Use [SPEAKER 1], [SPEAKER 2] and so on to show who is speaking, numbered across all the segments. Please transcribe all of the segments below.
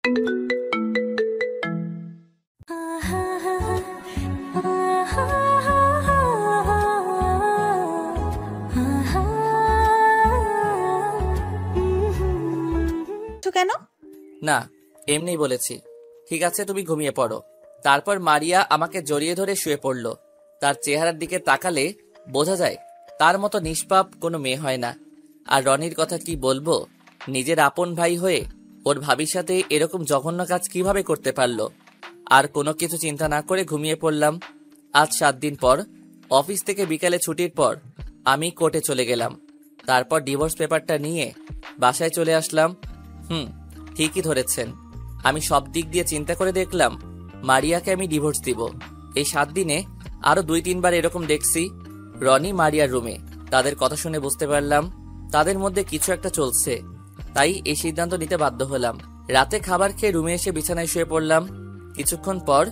[SPEAKER 1] কেন?
[SPEAKER 2] না, এমনি বলেছি। ঠিক আছে, তুমি ঘুমিয়ে পড়ো। তারপর মারিয়া আমাকে জড়িয়ে ধরে শুয়ে পড়ল। তার চেহারার দিকে তাকালে বোঝা যায় তার মতো নিষ্পাপ কোনো মেয়ে হয় না। আর রনির কথা কি বলবো, নিজের আপন ভাই হয়ে ওর ভাবির সাথে এরকম জঘন্য কাজ কিভাবে করতে পারলো। আর কোনো কিছু চিন্তা না করে ঘুমিয়ে পড়লাম। আজ 7 দিন পর অফিস থেকে বিকালে ছুটির পর আমি কোর্টে চলে গেলাম। তারপর ডিভোর্স পেপারটা নিয়ে বাসায় চলে আসলাম। ঠিকই ধরেছেন, আমি সব দিক দিয়ে চিন্তা করে দেখলাম মারিয়াকে আমি ডিভোর্স দিব। এই 7 দিনে আরো 2-3 বার এরকম দেখছি রনি মারিয়ার রুমে। তাদের কথা শুনে বুঝতে পারলাম তাদের মধ্যে কিছু একটা চলছে, তাই এই সিদ্ধান্ত নিতে বাধ্য হলাম। রাতে খাবার খেয়ে রুমে এসে বিছানায় শুয়ে পড়লাম। কিছুক্ষণ পর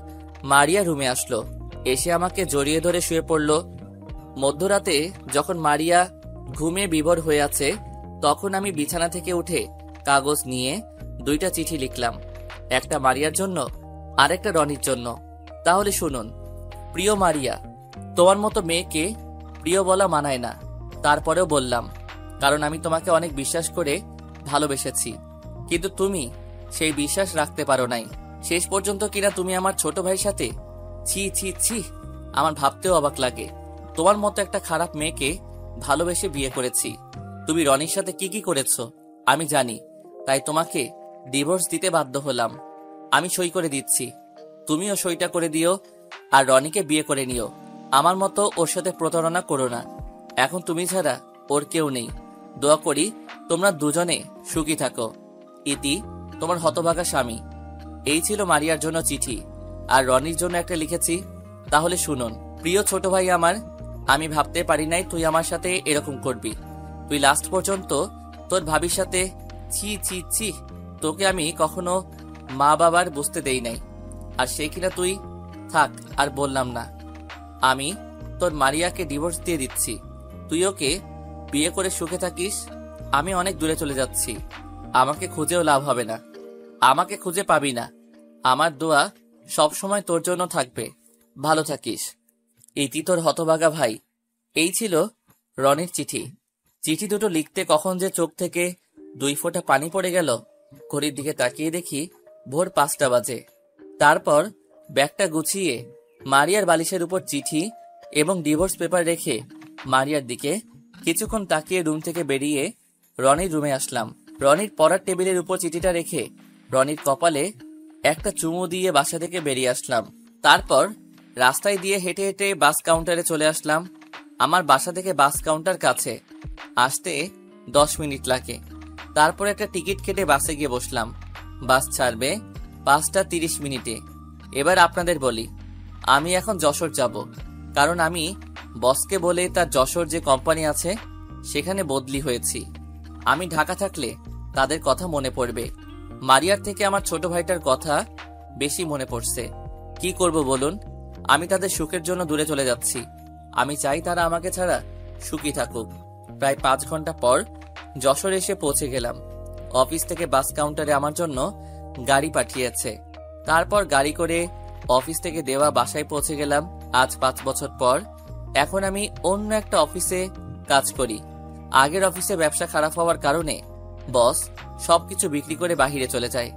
[SPEAKER 2] মারিয়া রুমে আসলো, এসে আমাকে জড়িয়ে ধরে শুয়ে পড়ল। মধ্যরাতে যখন মারিয়া ঘুমে বিভোর হয়ে আছে, তখন আমি বিছানা থেকে উঠে কাগজ নিয়ে 2টা চিঠি লিখলাম, একটা মারিয়ার জন্য আর একটা রনির জন্য। তাহলে শুনুন। প্রিয় মারিয়া, তোমার মতো মেয়েকে প্রিয় বলা মানায় না, তারপরেও বললাম, কারণ আমি তোমাকে অনেক বিশ্বাস করে ভালোবেসেছি। কিন্তু তুমি সেই বিশ্বাস রাখতে পারো নাই। শেষ পর্যন্ত কিনা তুমি আমার ছোট ভাইয়ের সাথে। ছি ছি ছি, আমার ভাবতেও অবাক লাগে তোমার মতো একটা খারাপ মেয়েকে ভালোবেসে বিয়ে করেছি। তুমি রনির সাথে কি কি করেছো আমি জানি, তাই তোমাকে ডিভোর্স দিতে বাধ্য হলাম। আমি সই করে দিচ্ছি, তুমিও সইটা করে দিও আর রনিকে বিয়ে করে নিও। আমার মতো ওর সাথে প্রতারণা করো না। এখন তুমি ছাড়া ওর কেউ নেই। দোয়া করি তোমরা দুজনে সুখী থাকো। ইতি, তোমার হতভাগা স্বামী। এই ছিল মারিয়ার জন্য চিঠি। আর রনির জন্য একটা লিখেছি। তাহলে শুনুন। প্রিয় ছোট ভাই আমার, আমি ভাবতে পারি নাই তুই আমার সাথে এরকম করবি। তুই লাস্ট পর্যন্ত তোর ভাবির সাথে। ছি ছি ছি, তোকে আমি কখনো মা বাবার বুঝতে দেই নাই, আর সে কিনা তুই। থাক, আর বললাম না। আমি তোর মারিয়াকে ডিভোর্স দিয়ে দিচ্ছি। তুই ওকে বিয়ে করে সুখে থাকিস। আমি অনেক দূরে চলে যাচ্ছি, আমাকে খুঁজেও লাভ হবে না, আমাকে খুঁজে পাবি না। আমার দোয়া সব সময় তোর জন্য থাকবে। ভালো থাকিস। ইতি, তোর হতভাগা ভাই। এই ছিল রনির চিঠি। চিঠি দুটো লিখতে কখন যে চোখ থেকে 2 ফোঁটা পানি পড়ে গেল। ঘড়ির দিকে তাকিয়ে দেখি ভোর 5টা বাজে। তারপর ব্যাগটা গুছিয়ে মারিয়ার বালিশের উপর চিঠি এবং ডিভোর্স পেপার রেখে মারিয়ার দিকে কিছুক্ষণ তাকিয়ে রুম থেকে বেরিয়ে রনির রুমে আসলাম। রনির পড়ার টেবিলের উপর চিঠিটা রেখে রনির কপালে একটা চুমু দিয়ে বাসা থেকে বেরিয়ে আসলাম। তারপর রাস্তায় দিয়ে হেঁটে হেঁটে বাস কাউন্টারে চলে আসলাম। আমার বাসা থেকে বাস কাউন্টার কাছে, আসতে 10 মিনিট লাগে। তারপর একটা টিকিট কেটে বাসে গিয়ে বসলাম। বাস ছাড়বে 5টা 30 মিনিটে। এবার আপনাদের বলি, আমি এখন যশোর যাব, কারণ আমি বসকে বলে তার যশোর যে কোম্পানি আছে সেখানে বদলি হয়েছি। আমি ঢাকা থাকলে তাদের কথা মনে পড়বে। মারিয়ার থেকে আমার ছোট ভাইটার কথা বেশি মনে পড়ছে। কি করব বলুন, আমি তাদের সুখের জন্য দূরে চলে যাচ্ছি। আমি চাই তারা আমাকে ছাড়া সুখী থাকুক। প্রায় 5 ঘন্টা পর যশোর এসে পৌঁছে গেলাম। অফিস থেকে বাস কাউন্টারে আমার জন্য গাড়ি পাঠিয়েছে। তারপর গাড়ি করে অফিস থেকে দেওয়া বাসায় পৌঁছে গেলাম। আজ 5 বছর পর এখন আমি অন্য একটা অফিসে কাজ করি। আগের অফিসে ব্যবসা খারাপ হওয়ার কারণে বস সবকিছু বিক্রি করে বাহিরে চলে যায়।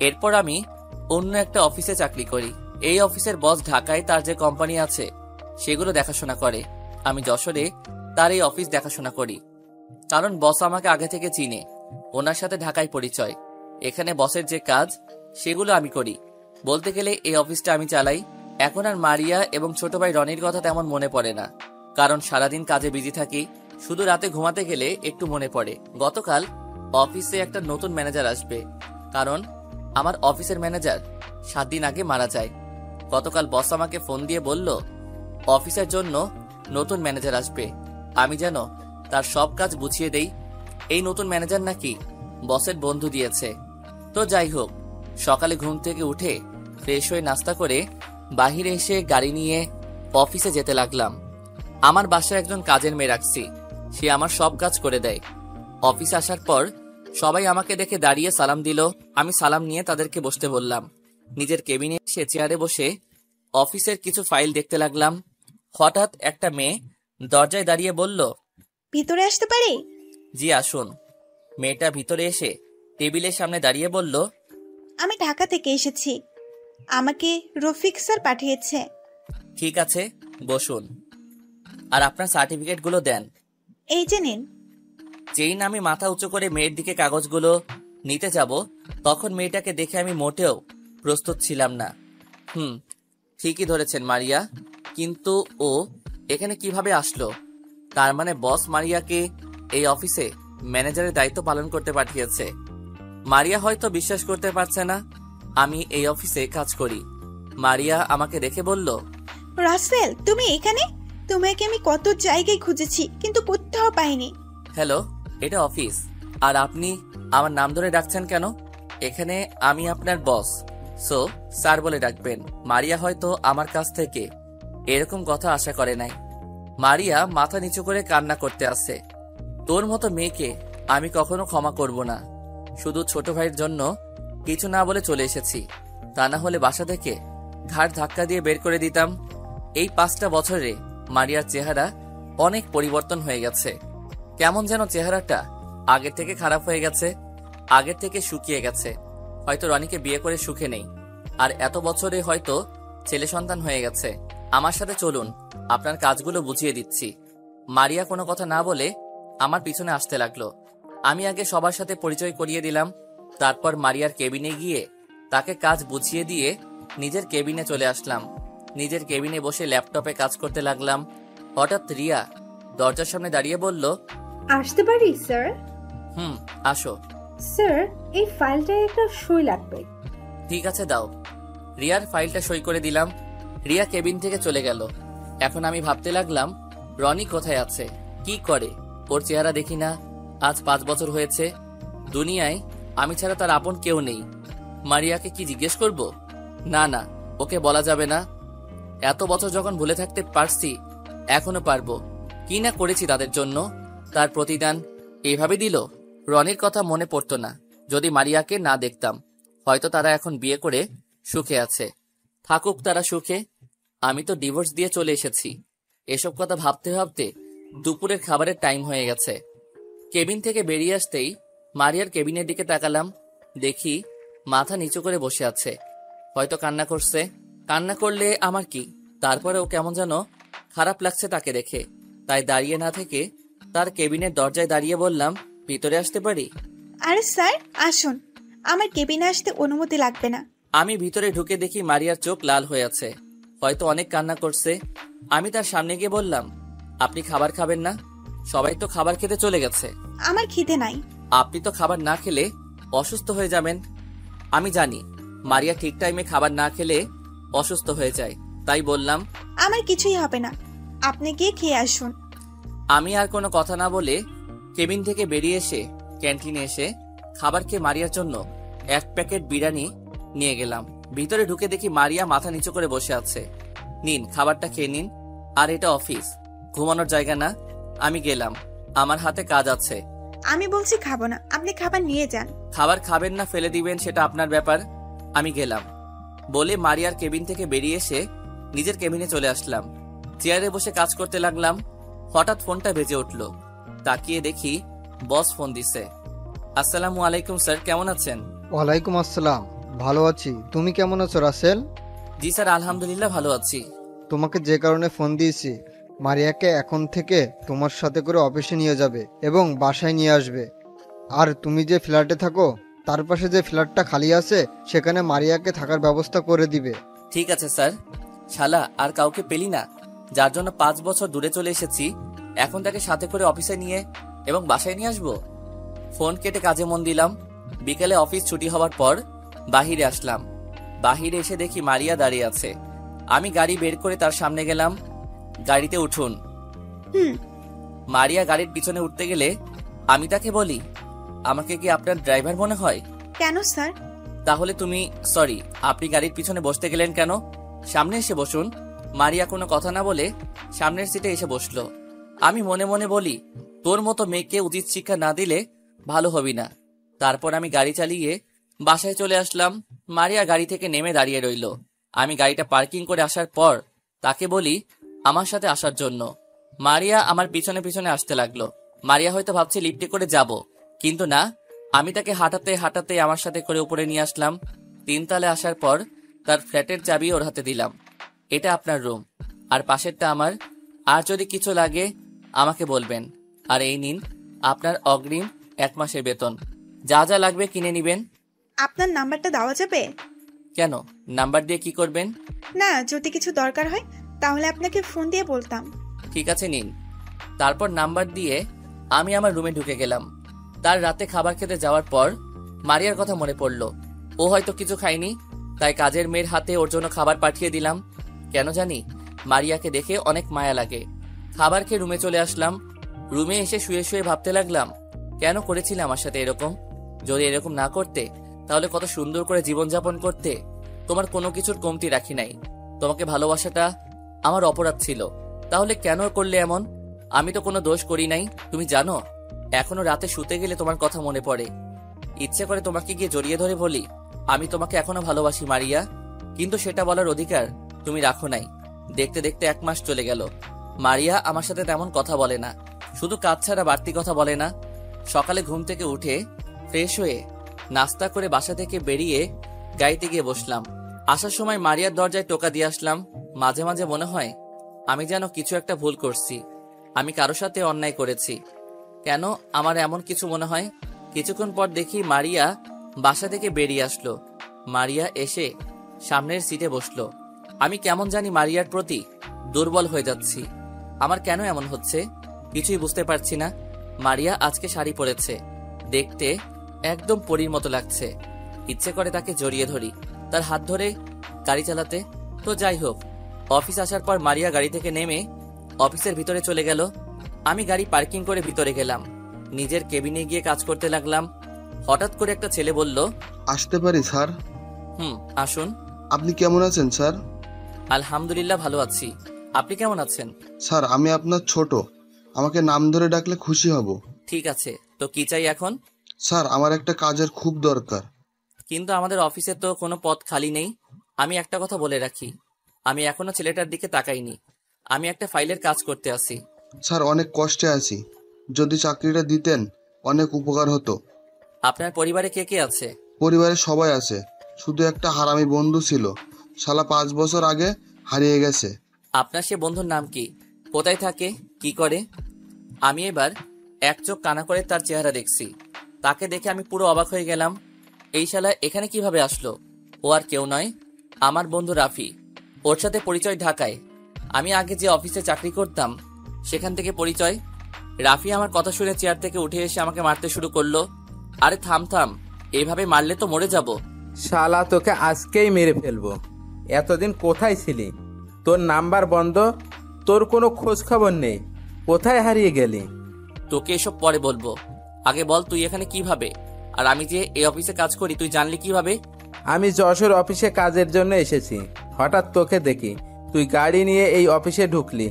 [SPEAKER 2] এরপর আমি অন্য একটা অফিসে চাকরি করি। এই অফিসের বস ঢাকায় তার যে কোম্পানি আছে সেগুলো দেখাশোনা করে। আমি যশোরে তার এই অফিস দেখাশোনা করি, কারণ বস আমাকে আগে থেকে চিনে। ওনার সাথে ঢাকায় পরিচয়। এখানে বসের যে কাজ সেগুলো আমি করি। বলতে গেলে এই অফিসটা আমি চালাই। এখন আর মারিয়া এবং ছোট ভাই রনির কথা তেমন মনে পড়ে না, কারণ সারাদিন কাজে বিজি থাকি। শুধু রাতে ঘুমাতে গেলে একটু মনে পড়ে। গতকাল অফিসে একটা নতুন ম্যানেজার আসবে, কারণ আমার অফিসের ম্যানেজার 7 দিন আগে মারা যায়। গতকাল বস আমাকে ফোন দিয়ে বলল অফিসের জন্য নতুন ম্যানেজার আসবে। আমি যেন তার সব কাজ বুঝিয়ে দেই। এই নতুন ম্যানেজার নাকি বসের বন্ধু দিয়েছে। তো যাই হোক, সকালে ঘুম থেকে উঠে ফ্রেশ হয়ে নাস্তা করে বাহিরে এসে গাড়ি নিয়ে অফিসে যেতে লাগলাম। আমার বাসায় একজন কাজের মেয়ে রাখছি, সে আমার সব কাজ করে দেয়। অফিসে আসার পর সবাই আমাকে দেখে দাঁড়িয়ে সালাম দিল। আমি সালাম নিয়ে তাদেরকে বসতে বললাম। নিজের কেবিনে এসে চেয়ারে বসে অফিসের কিছু ফাইল দেখতে লাগলাম। হঠাৎ একটা মেয়ে দরজায় দাঁড়িয়ে বলল,
[SPEAKER 1] ভিতরে আসতে পারি?
[SPEAKER 2] জি আসুন। মেয়েটা ভিতরে এসে টেবিলের সামনে দাঁড়িয়ে বলল,
[SPEAKER 1] আমি ঢাকা থেকে এসেছি, আমাকে রফিক স্যার পাঠিয়েছে।
[SPEAKER 2] ঠিক আছে, বসুন। আর আপনার সার্টিফিকেটগুলো দেন।
[SPEAKER 1] এই যে নিন।
[SPEAKER 2] যেই না আমি মাথা উঁচু করে মেয়ের দিকে কাগজগুলো নিতে যাব, তখন মেয়েটাকে দেখে আমি মোটেও প্রস্তুত ছিলাম না। ঠিকই ধরেছেন মারিয়া, কিন্তু ও এখানে কিভাবে আসলো? তার মানে বস মারিয়াকে এই অফিসে ম্যানেজারের দায়িত্ব পালন করতে পাঠিয়েছে। মারিয়া হয়তো বিশ্বাস করতে পারছে না আমি এই অফিসে কাজ করি। মারিয়া আমাকে দেখে বলল,
[SPEAKER 1] রাসেল, তুমি এখানে? তোমাকে আমি কত জায়গায় খুঁজেছি, কিন্তু কোথাও পাইনি।
[SPEAKER 2] হ্যালো, এটা অফিস, আর আপনি আমার নাম ধরে ডাকছেন কেন? এখানে আমি আপনার বস, সো স্যার বলে ডাকবেন। মারিয়া হয়তো আমার কাছ থেকে এরকম কথা আশা করে নাই। মারিয়া মাথা নিচু করে কান্না করতে আসে। তোর মতো মেয়েকে আমি কখনো ক্ষমা করব না। শুধু ছোট ভাইয়ের জন্য কিছু না বলে চলে এসেছি, তা না হলে বাসা থেকে ঘাড় ধাক্কা দিয়ে বের করে দিতাম। এই 5টা বছরে মারিয়ার চেহারা অনেক পরিবর্তন হয়ে গেছে। কেমন যেন চেহারাটা আগের থেকে খারাপ হয়ে গেছে, আগের থেকে শুকিয়ে গেছে। হয়তো রনিকে বিয়ে করে সুখে নেই, আর এত বছরে হয়তো ছেলে সন্তান হয়ে গেছে। আমার সাথে চলুন, আপনার কাজগুলো বুঝিয়ে দিচ্ছি। মারিয়া কোনো কথা না বলে আমার পিছনে আসতে লাগলো। আমি আগে সবার সাথে পরিচয় করিয়ে দিলাম। তারপর মারিয়ার কেবিনে গিয়ে তাকে কাজ বুঝিয়ে দিয়ে নিজের কেবিনে চলে আসলাম। নিজের কেবিনে বসে ল্যাপটপে কাজ করতে লাগলাম। হঠাৎ রিয়া দরজার সামনে দাঁড়িয়ে বলল,
[SPEAKER 3] আসতে পারি স্যার?
[SPEAKER 2] আসো।
[SPEAKER 3] স্যার, এই ফাইলটায় একটা সই লাগবে।
[SPEAKER 2] ঠিক আছে, দাও। রিয়ার ফাইলটা সই করে দিলাম। রিয়া কেবিন থেকে চলে গেল। এখন আমি ভাবতে লাগলাম, রনি কোথায় আছে, কি করে? ওর চেহারা দেখি না। আজ 5 বছর হয়েছে। দুনিয়ায় আমি ছাড়া তার আপন কেউ নেই। মারিয়াকে কি জিজ্ঞেস করব? না না, ওকে বলা যাবে না। এত বছর যখন ভুলে থাকতে পারছি, এখনো পারবো। কি না করেছি তাদের জন্য। তার প্রতিদান এইভাবে দিল। রনির কথা মনে পড়তো না যদি মারিয়াকে না দেখতাম। হয়তো তারা এখন বিয়ে করে সুখে আছে। থাকুক তারা সুখে, আমি তো ডিভোর্স দিয়ে চলে এসেছি। এসব কথা ভাবতে ভাবতে দুপুরের খাবারের টাইম হয়ে গেছে। কেবিন থেকে বেরিয়ে আসতেই মারিয়ার কেবিনের দিকে তাকালাম। দেখি মাথা নিচু করে বসে আছে, হয়তো কান্না করছে। কান্না করলে আমার কি? তারপরেও কেমন যেন খারাপ লাগছে তাকে দেখে। তাই দাঁড়িয়ে না থেকে তার কেবিনের দরজায় দাঁড়িয়ে বললাম, ভিতরে আসতে পারি?
[SPEAKER 1] আরে স্যার, আসুন, আমার কেবিনে আসতে অনুমতি লাগবে না।
[SPEAKER 2] আমি ভিতরে ঢুকে দেখি মারিয়ার চোখ লাল হয়ে আছে, হয়তো অনেক কান্না করছে। আমি তার সামনে গিয়ে বললাম, আপনি খাবার খাবেন না? সবাই তো খাবার খেতে চলে গেছে।
[SPEAKER 1] আমার খিদে নাই।
[SPEAKER 2] আপনি তো খাবার না খেলে অসুস্থ হয়ে যাবেন। আমি জানি মারিয়া ঠিক টাইমে খাবার না খেলে অসুস্থ হয়ে যায়, তাই বললাম,
[SPEAKER 1] আমার কিছুই হবে না, আপনি গিয়ে খেয়ে আসুন।
[SPEAKER 2] আমি আর কোনো কথা না বলে কেবিন থেকে বেরিয়ে এসে ক্যান্টিনে এসে খাবার খেয়ে মারিয়ার জন্য 1 প্যাকেট বিরিয়ানি নিয়ে গেলাম। ভিতরে ঢুকে দেখি মারিয়া মাথা নিচু করে বসে আছে। নিন, খাবারটা খেয়ে নিন। আর এটা অফিস, ঘুমানোর জায়গা না। আমি গেলাম, আমার হাতে কাজ আছে।
[SPEAKER 1] আমি বলছি খাবো না, আপনি খাবার নিয়ে যান।
[SPEAKER 2] খাবার খাবেন না ফেলে দিবেন সেটা আপনার ব্যাপার। আমি গেলাম বলে মারিয়ার কেবিন থেকে বেরিয়ে এসে নিজের কেবিনে চলে আসলাম। চেয়ারে বসে কাজ করতে লাগলাম। হঠাৎ ফোনটা বেজে উঠল। তাকিয়ে দেখি বস ফোন দিছে। আসসালামু আলাইকুম স্যার, কেমন আছেন?
[SPEAKER 4] ওয়ালাইকুম আসসালাম, ভালো আছি। তুমি কেমন আছো রাসেল?
[SPEAKER 2] জি স্যার, আলহামদুলিল্লাহ ভালো আছি।
[SPEAKER 4] তোমাকে যে কারণে ফোন দিয়েছি, মারিয়াকে এখন থেকে তোমার সাথে করে অফিসে নিয়ে যাবে এবং বাসায় নিয়ে আসবে। আর তুমি যে ফ্ল্যাটে থাকো তার পাশে যে ফ্ল্যাটটা খালি আছে সেখানে মারিয়াকে থাকার ব্যবস্থা করে দিবে।
[SPEAKER 2] ঠিক আছে স্যার। শালা আর কাউকে পেলি না যার জন্য 5 বছর দূরে চলে এসেছি, এখন তাকে সাথে করে অফিসে নিয়ে এবং বাসায় নিয়ে আসবো? ফোন কেটে কাজে মন দিলাম। বিকেলে অফিস ছুটি হওয়ার পর বাহিরে আসলাম। বাহিরে এসে দেখি মারিয়া দাঁড়িয়ে আছে। আমি গাড়ি বের করে তার সামনে গেলাম। গাড়িতে উঠুন। মারিয়া গাড়ির পিছনে উঠতে গেলে আমি তাকে বলি, আমাকে কি আপনার ড্রাইভার মনে হয়?
[SPEAKER 1] কেন স্যার?
[SPEAKER 2] তাহলে তুমি সরি, আপনি গাড়ির পিছনে বসতে গেলেন কেন? সামনে এসে বসুন। মারিয়া কোনো কথা না বলে সামনের সিটে এসে বসলো। আমি মনে মনে বলি, তোর মতো মেয়েকে উচিত শিক্ষা না দিলে ভালো হবি না। তারপর আমি গাড়ি চালিয়ে বাসায় চলে আসলাম। মারিয়া গাড়ি থেকে নেমে দাঁড়িয়ে রইল। আমি গাড়িটা পার্কিং করে আসার পর তাকে বলি আমার সাথে আসার জন্য। মারিয়া আমার পিছনে পিছনে আসতে লাগলো। মারিয়া হয়তো ভাবছে লিফটে করে যাব, কিন্তু না, আমি তাকে হাঁটাতে হাঁটাতে আমার সাথে করে উপরে নিয়ে আসলাম। 3 তলায় আসার পর তার ফ্ল্যাটের চাবি ওর হাতে দিলাম। এটা আপনার রুম, আর পাশেরটা আমার। আর যদি কিছু লাগে আমাকে বলবেন। আর এই নিন আপনার অগ্রিম 1 মাসের বেতন। যা যা লাগবে কিনে নিবেন।
[SPEAKER 1] আপনার নাম্বারটা দেওয়া যাবে?
[SPEAKER 2] কেন, নাম্বার দিয়ে কি করবেন?
[SPEAKER 1] না, যদি কিছু দরকার হয় তাহলে আপনাকে ফোন দিয়ে বলতাম।
[SPEAKER 2] ঠিক আছে, নিন। তারপর নাম্বার দিয়ে আমি আমার রুমে ঢুকে গেলাম। তার রাতে খাবার খেতে যাওয়ার পর মারিয়ার কথা মনে পড়ল। ও হয়তো কিছু খায়নি, তাই কাজের মেয়ের হাতে ওর জন্য খাবার পাঠিয়ে দিলাম। কেন জানি মারিয়াকে দেখে অনেক মায়া লাগে। খাবার খেয়ে রুমে চলে আসলাম। রুমে এসে শুয়ে শুয়ে ভাবতে লাগলাম, কেন করেছিলে আমার সাথে এরকম? যদি এরকম না করতে তাহলে কত সুন্দর করে জীবনযাপন করতে। তোমার কোনো কিছুর কমতি রাখি নাই। তোমাকে ভালোবাসাটা আমার অপরাধ ছিল, তাহলে কেন করলে এমন? আমি তো কোনো দোষ করি নাই। তুমি জানো, এখনো রাতে শুতে গেলে তোমার কথা মনে পড়ে। ইচ্ছে করে তোমাকে গিয়ে জড়িয়ে ধরে বলি আমি তোমাকে এখনো ভালোবাসি মারিয়া, কিন্তু সেটা বলার অধিকার তুমি রাখো নাই। দেখতে দেখতে 1 মাস চলে গেল। মারিয়া আমার সাথে তেমন কথা বলে না, শুধু কাজ ছাড়া বাড়তি কথা বলে না। সকালে ঘুম থেকে উঠে ফ্রেশ হয়ে নাস্তা করে বাসা থেকে বেরিয়ে গাড়িতে গিয়ে বসলাম। আসার সময় মারিয়ার দরজায় টোকা দিয়ে আসলাম। মাঝে মাঝে মনে হয় আমি যেন কিছু একটা ভুল করছি, আমি কারো সাথে অন্যায় করেছি। কেন আমার এমন কিছু মনে হয়? কিছুক্ষণ পর দেখি মারিয়া বাসা থেকে বেরিয়ে আসলো। মারিয়া এসে সামনের সিটে বসলো। আমি কেমন জানি মারিয়ার প্রতি দুর্বল হয়ে যাচ্ছি। আমার কেন এমন হচ্ছে কিছুই বুঝতে পারছি না। মারিয়া আজকে শাড়ি পরেছে, দেখতে একদম পরীর মতো লাগছে। ইচ্ছে করে তাকে জড়িয়ে ধরি, তার হাত ধরে গাড়ি চালাতে। তো যাই হোক, অফিস আসার পর মারিয়া গাড়ি থেকে নেমে অফিসের ভিতরে চলে গেল। আমি গাড়ি পার্কিং করে ভিতরে গেলাম, নিজের কেবিনে গিয়ে কাজ করতে লাগলাম। হঠাৎ করে একটা ছেলে বলল,
[SPEAKER 5] আসতে পারি স্যার?
[SPEAKER 2] আসুন।
[SPEAKER 5] আপনি কেমন আছেন স্যার?
[SPEAKER 2] আলহামদুলিল্লাহ ভালো আছি, আপনি কেমন আছেন?
[SPEAKER 5] স্যার, আমি আপনার ছোট, আমাকে নাম ধরে ডাকলে খুশি হব।
[SPEAKER 2] ঠিক আছে, তো কি চাই এখন?
[SPEAKER 5] স্যার, আমার একটা কাজের খুব দরকার।
[SPEAKER 2] কিন্তু আমাদের অফিসে তো কোনো পদ খালি নেই। আমি একটা কথা বলে রাখি, আমি এখনো ছেলেটার দিকে তাকাইনি। আমি একটা ফাইলের কাজ করতে আসি।
[SPEAKER 5] স্যার, অনেক কষ্টে আছি, যদি চাকরিটা দিতেন অনেক উপকার হতো।
[SPEAKER 2] আপনার পরিবারে কে কে আছে?
[SPEAKER 5] পরিবারে সবাই আছে, শুধু একটা হারামি বন্ধু ছিল, শালা 5 বছর আগে হারিয়ে গেছে।
[SPEAKER 2] আপনার সে বন্ধুর নাম কি? কোথায় থাকে? কি করে? আমি এবার এক চোখ কানা করে তার চেহারা দেখছি। তাকে দেখে আমি পুরো অবাক হয়ে গেলাম। এই শালা এখানে কিভাবে আসলো? ও আর কেউ নয়, আমার বন্ধু রাফি। ওর সাথে পরিচয় ঢাকায়। আমি আগে যে অফিসে চাকরি করতাম সেখান থেকে পরিচয়। রাফি আমার কথা শুনে চেয়ার থেকে উঠে এসে আমাকে মারতে শুরু করলো। আরে থাম থাম, এইভাবে মারলে তো মরে যাব।
[SPEAKER 6] শালা তোকে আজকেই মেরে ফেলবো। এতদিন কোথায় ছিলি? তোর নাম্বার বন্ধ, তোর কোনো খোঁজ খবর নেই। কোথায় হারিয়ে গেলি?
[SPEAKER 2] তোকে এসব পরে বলবো, আগে বল তুই এখানে কিভাবে? আর আমি যে এই অফিসে কাজ করি তুই জানলি কিভাবে?
[SPEAKER 6] আমি যশোর অফিসে কাজের জন্য এসেছি। হঠাৎ তোকে দেখি তুই গাড়ি নিয়ে এই অফিসে ঢুকলি।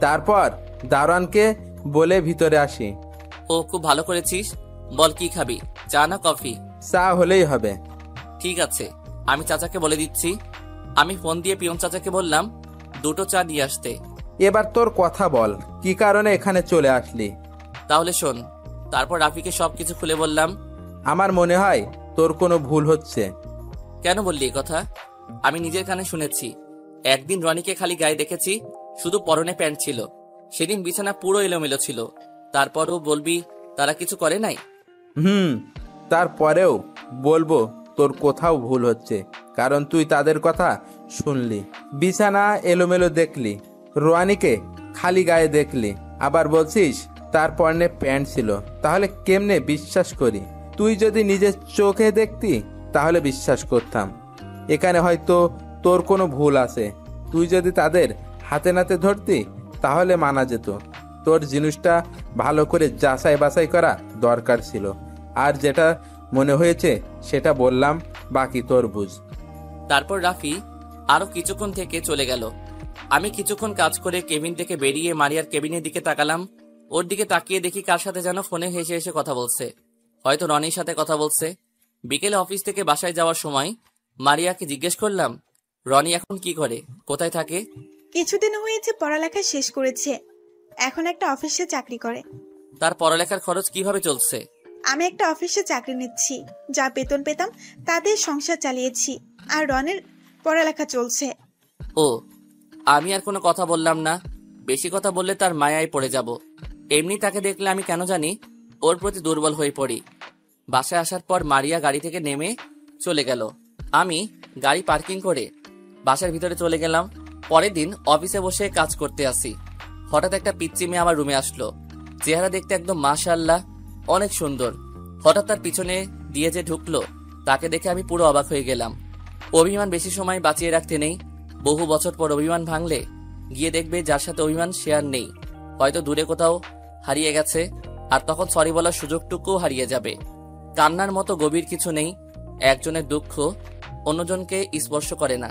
[SPEAKER 6] তারপর দারোয়ানকে বলে ভিতরে আসি।
[SPEAKER 2] ও, খুব ভালো করেছিস। বল কি খাবি, চা না কফি?
[SPEAKER 6] চা হলেই হবে।
[SPEAKER 2] ঠিক আছে, আমি চাচাকে বলে দিচ্ছি। আমি ফোন দিয়ে পিয়ন চাচাকে বললাম 2টো চা দিয়ে আসতে।
[SPEAKER 6] এবার তোর কথা বল, কি কারণে এখানে চলে আসলি?
[SPEAKER 2] তাহলে শোন। তারপর রাফিকে সবকিছু খুলে বললাম।
[SPEAKER 6] আমার মনে হয় তোর কোনো ভুল হচ্ছে।
[SPEAKER 2] কেন বললি এই কথা? আমি নিজের কানে শুনেছি। একদিন রনিকে খালি গায়ে দেখেছি, শুধু পরনে প্যান্ট ছিল। সেদিন বিছানা পুরো এলোমেলো ছিল। তারপরও বলবি তারা কিছু করে নাই?
[SPEAKER 6] তারপরেও বলবো তোর কোথাও ভুল হচ্ছে, কারণ তুই তাদের কথা শুনলি, বিছানা এলোমেলো দেখলি, রোয়ানিকে খালি গায়ে দেখলি, আবার বলছিস তার পরনে প্যান্ট ছিল। তাহলে কেমনে বিশ্বাস করি? তুই যদি নিজের চোখে দেখতি তাহলে বিশ্বাস করতাম। এখানে হয়তো তোর কোনো ভুল আছে। তুই যদি তাদের হাতে নাতে ধরতি তাহলে মানা যেত। তোর জিনিসটা ভালো করে যাচাই বাছাই করা দরকার ছিল। আর যেটা মনে হয়েছে সেটা বললাম, বাকি তোর বুঝ।
[SPEAKER 2] তারপর রাফি আরো কিছুক্ষণ থেকে চলে গেল। আমি কিছুক্ষণ কাজ করে কেবিন থেকে বেরিয়ে মারিয়ার কেবিনের দিকে তাকালাম। ওর দিকে তাকিয়ে দেখি কার সাথে যেন ফোনে হেসে হেসে কথা বলছে। হয়তো রনির সাথে কথা বলছে। বিকেলে অফিস থেকে বাসায় যাওয়ার সময় মারিয়াকে জিজ্ঞেস করলাম, রনি এখন কি করে, কোথায় থাকে?
[SPEAKER 1] কিছুদিন হয়েছে পড়ালেখা শেষ করেছে, এখন একটা অফিসে চাকরি করে।
[SPEAKER 2] তার পড়ালেখার খরচ কিভাবে চলছে?
[SPEAKER 1] আমি একটা অফিসে চাকরি নিচ্ছি, যা বেতন পেতাম তাদের সংসার চালিয়েছি, আর রনের পড়ালেখা চলছে।
[SPEAKER 2] ও, আমি আর কোনো কথা বললাম না। বেশি কথা বললে তার মায়ায় পড়ে যাব। এমনি তাকে দেখলে আমি কেন জানি ওর প্রতি দুর্বল হয়ে পড়ি। বাসায় আসার পর মারিয়া গাড়ি থেকে নেমে চলে গেল। আমি গাড়ি পার্কিং করে বাসার ভিতরে চলে গেলাম। পরের দিন অফিসে বসে কাজ করতে আসি। হঠাৎ একটা পিচ্চি মেয়ে আমার রুমে আসলো। চেহারা দেখতে একদম মাশাআল্লাহ, অনেক সুন্দর। হঠাৎ তার পিছনে দিয়ে যে ঢুকলো, তাকে দেখে আমি পুরো অবাক হয়ে গেলাম। অভিমান বেশি সময় বাঁচিয়ে রাখতে নেই। বহু বছর পর অভিমান ভাঙলে গিয়ে দেখবে যার সাথে অভিমান সে আর নেই, হয়তো দূরে কোথাও হারিয়ে গেছে, আর তখন সরি বলার সুযোগটুকুও হারিয়ে যাবে। কান্নার মতো গভীর কিছু নেই। একজনের দুঃখ অন্যজনকে স্পর্শ করে না,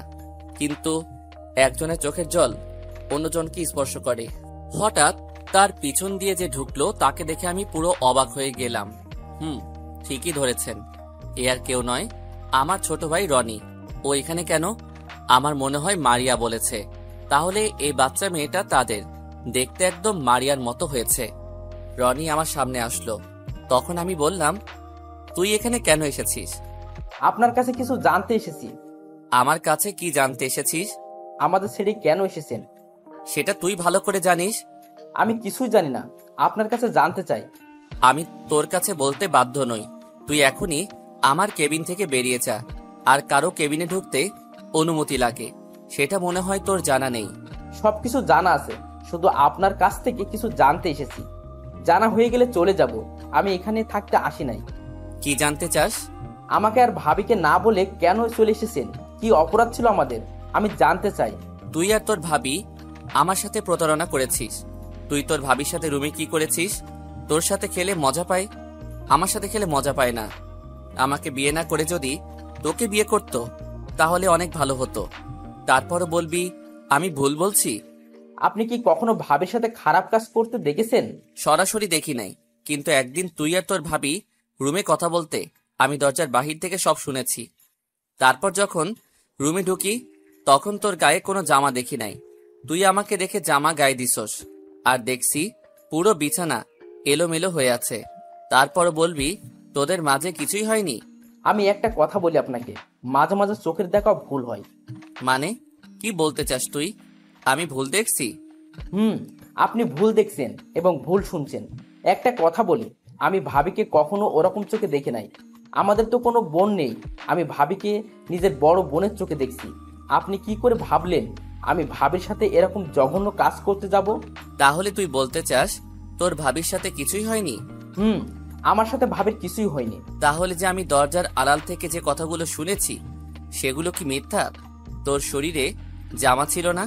[SPEAKER 2] কিন্তু একজনের চোখের জল অন্যজনকে স্পর্শ করে। হঠাৎ তার পিছন দিয়ে যে ঢুকলো, তাকে দেখে আমি পুরো অবাক হয়ে গেলাম। ঠিকই ধরেছেন, এ আর কেউ নয়, আমার ছোট ভাই রনি। ও এখানে কেন? আমার মনে হয় মারিয়া বলেছে। তাহলে এই বাচ্চা মেয়েটা তাদের, দেখতে একদম মারিয়ার মতো হয়েছে। রনি আমার সামনে আসলো, তখন আমি বললাম, তুই এখানে কেন এসেছিস?
[SPEAKER 7] আপনার কাছে কিছু জানতে এসেছি।
[SPEAKER 2] আমার কাছে কি জানতে এসেছিস?
[SPEAKER 7] আমাদের ছেড়ে কেন এসেছেন?
[SPEAKER 2] সেটা তুই ভালো করে জানিস।
[SPEAKER 7] আমি কিছুই জানি না, আপনার কাছে জানতে চাই।
[SPEAKER 2] আমি তোর কাছে বলতে বাধ্য নই। তুই এখনই আমার কেবিন থেকে বেরিয়ে যা। আর কারো কেবিনে ঢুকতে অনুমতি লাগে, সেটা মনে হয় তোর জানা নেই।
[SPEAKER 7] সবকিছু জানা আছে, শুধু আপনার কাছ থেকে কিছু জানতে এসেছি। জানা হয়ে গেলে চলে যাব। আমি এখানে থাকতে আসি নাই।
[SPEAKER 2] কি জানতে চাস?
[SPEAKER 7] আমাকে আর ভাবিকে না বলে কেন চলে এসেছেন? কি অপরাধ ছিল আমাদের? আমি জানতে চাই।
[SPEAKER 2] তুই আর তোর ভাবি আমার সাথে প্রতারণা করেছিস। তুই তোর ভাবির সাথে রুমে কি করেছিস? তোর সাথে খেলে মজা পায়, আমার সাথে খেলে মজা পায় না। আমাকে বিয়ে না করে যদি তোকে বিয়ে করত, তাহলে অনেক ভালো হতো। তারপরও বলবি আমি ভুল বলছি?
[SPEAKER 7] আপনি কি কখনো ভাবির সাথে খারাপ কাজ করতে দেখেছেন?
[SPEAKER 2] সরাসরি দেখি নাই, কিন্তু একদিন তুই আর তোর ভাবি রুমে কথা বলতে আমি দরজার বাহির থেকে সব শুনেছি। তারপর যখন রুমে ঢুকি, তখন তোর গায়ে কোনো জামা দেখি নাই। তুই আমাকে দেখে জামা গায়ে দিছস, আর দেখছি পুরো বিছানা এলোমেলো হয়ে আছে। তারপর বলবি তোদের মাঝে কিছুই হয়নি?
[SPEAKER 7] আমি একটা কথা বলি আপনাকে, মাঝে মাঝে চোখের দেখা ভুল হয়।
[SPEAKER 2] মানে কি বলতে চাস তুই? আমি ভুল দেখছি?
[SPEAKER 7] আপনি ভুল দেখছেন এবং ভুল শুনছেন। একটা কথা বলি, আমি ভাবিকে কখনো ওরকম চোখে দেখে নাই। আমাদের তো কোনো বোন নেই। আমি ভাবিকে নিজের বড় বোনের চোখে দেখছি। আপনি কি করে ভাবলেন আমি ভাবির সাথে এরকম জঘন্য কাজ করতে যাব?
[SPEAKER 2] তাহলে তুই বলতে চাস তোর ভাবির সাথে কিছুই হয়নি?
[SPEAKER 7] আমার সাথে ভাবির কিছুই হয়নি।
[SPEAKER 2] তাহলে যে আমি দরজার আড়াল থেকে যে কথাগুলো শুনেছি, সেগুলো কি মিথ্যা? তোর শরীরে জামা ছিল না,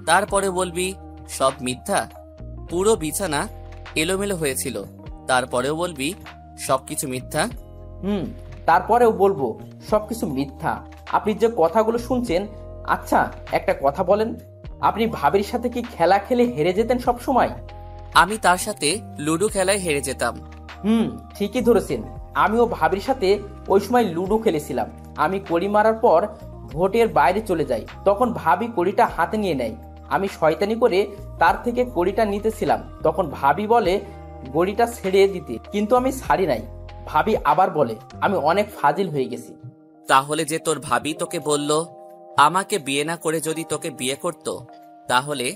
[SPEAKER 2] তারপরে বলবি সব মিথ্যা? পুরো বিছানা এলোমেলো হয়েছিল, তারপরেও বলবি সবকিছু মিথ্যা?
[SPEAKER 7] তারপরেও বলবো সবকিছু মিথ্যা। আপনি যে কথাগুলো শুনছেন। আচ্ছা, একটা কথা বলেন, আপনি ভাবির সাথে কি খেলা খেলে হেরে যেতেন সব সময়?
[SPEAKER 2] আমি তার সাথে লুডো খেলায় হেরে যেতাম।
[SPEAKER 7] ঠিকই ধরেছেন। আমিও ভাবির সাথে ওই সময় লুডো খেলেছিলাম। আমি কড়ি মারার পর ভোটের বাইরে চলে যাই, তখন ভাবি কড়িটা হাতে নিয়ে নেয়। আমি শয়তানি করে তার থেকে কড়িটা নিতেছিলাম, তখন ভাবি বলে গড়িটা ছেড়ে দিতে, কিন্তু আমি ছাড়ি নাই। ভাবি আবার বলে আমি অনেক ফাজিল হয়ে গেছি।
[SPEAKER 2] তাহলে যে তোর ভাবি তোকে বলল আমাকে বিয়ে না করে যদি তোকে বিয়ে করত, তাহলে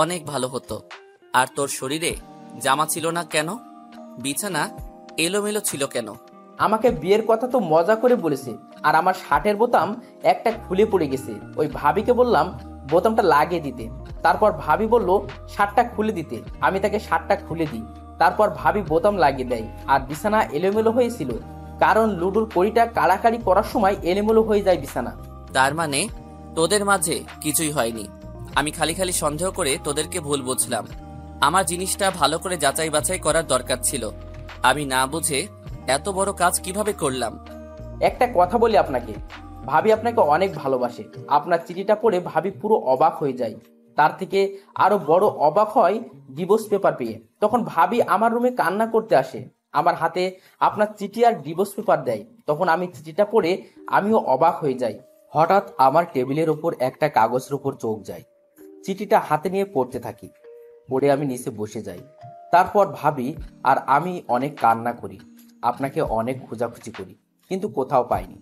[SPEAKER 2] অনেক ভালো হতো। আর তোর শরীরে জামা ছিল না কেন? বিছানা এলোমেলো ছিল কেন?
[SPEAKER 7] আমাকে বিয়ের কথা তো মজা করে বলেছে, আর আমার শার্টের বোতাম একটা খুলে পড়ে গেছে। ওই ভাবিকে বললাম বোতামটা লাগিয়ে দিতে, তারপর ভাবি বলল শার্টটা খুলে দিতে। আমি তাকে শার্টটা খুলে দিই, তারপর ভাবি বোতাম লাগিয়ে দেয়। আর বিছানা এলোমেলো হয়েছিল, কারণ লুডুর কড়িটা কাড়াকাড়ি করার সময় এলোমেলো হয়ে যায় বিছানা।
[SPEAKER 2] তার মানে তোদের মাঝে কিছুই হয়নি। আমি খালি খালি সন্দেহ করে তোদেরকে ভুল বুঝলাম। আমার জিনিসটা ভালো করে যাচাই বাছাই করার দরকার ছিল। আমি না বুঝে এত বড় কাজ কিভাবে করলাম?
[SPEAKER 7] একটা কথা বলি আপনাকে, ভাবি আপনাকে অনেক ভালোবাসে। আপনার চিঠিটা পড়ে ভাবি পুরো অবাক হয়ে যায়। তার থেকে আরো বড় অবাক হয় ডিভোর্স পেপার পেয়ে। তখন ভাবি আমার রুমে কান্না করতে আসে। আমার হাতে আপনার চিঠি আর ডিভোর্স পেপার দেয়। তখন আমি চিঠিটা পড়ে আমিও অবাক হয়ে যাই। হঠাৎ আমার টেবিলের ওপর একটা কাগজের উপর চোখ যায়। চিঠিটা হাতে নিয়ে পড়তে থাকি। পড়ে আমি নিচে বসে যাই। তারপর ভাবি আর আমি অনেক কান্না করি, আপনাকে অনেক খোঁজাখুঁজি করি, কিন্তু কোথাও পাইনি।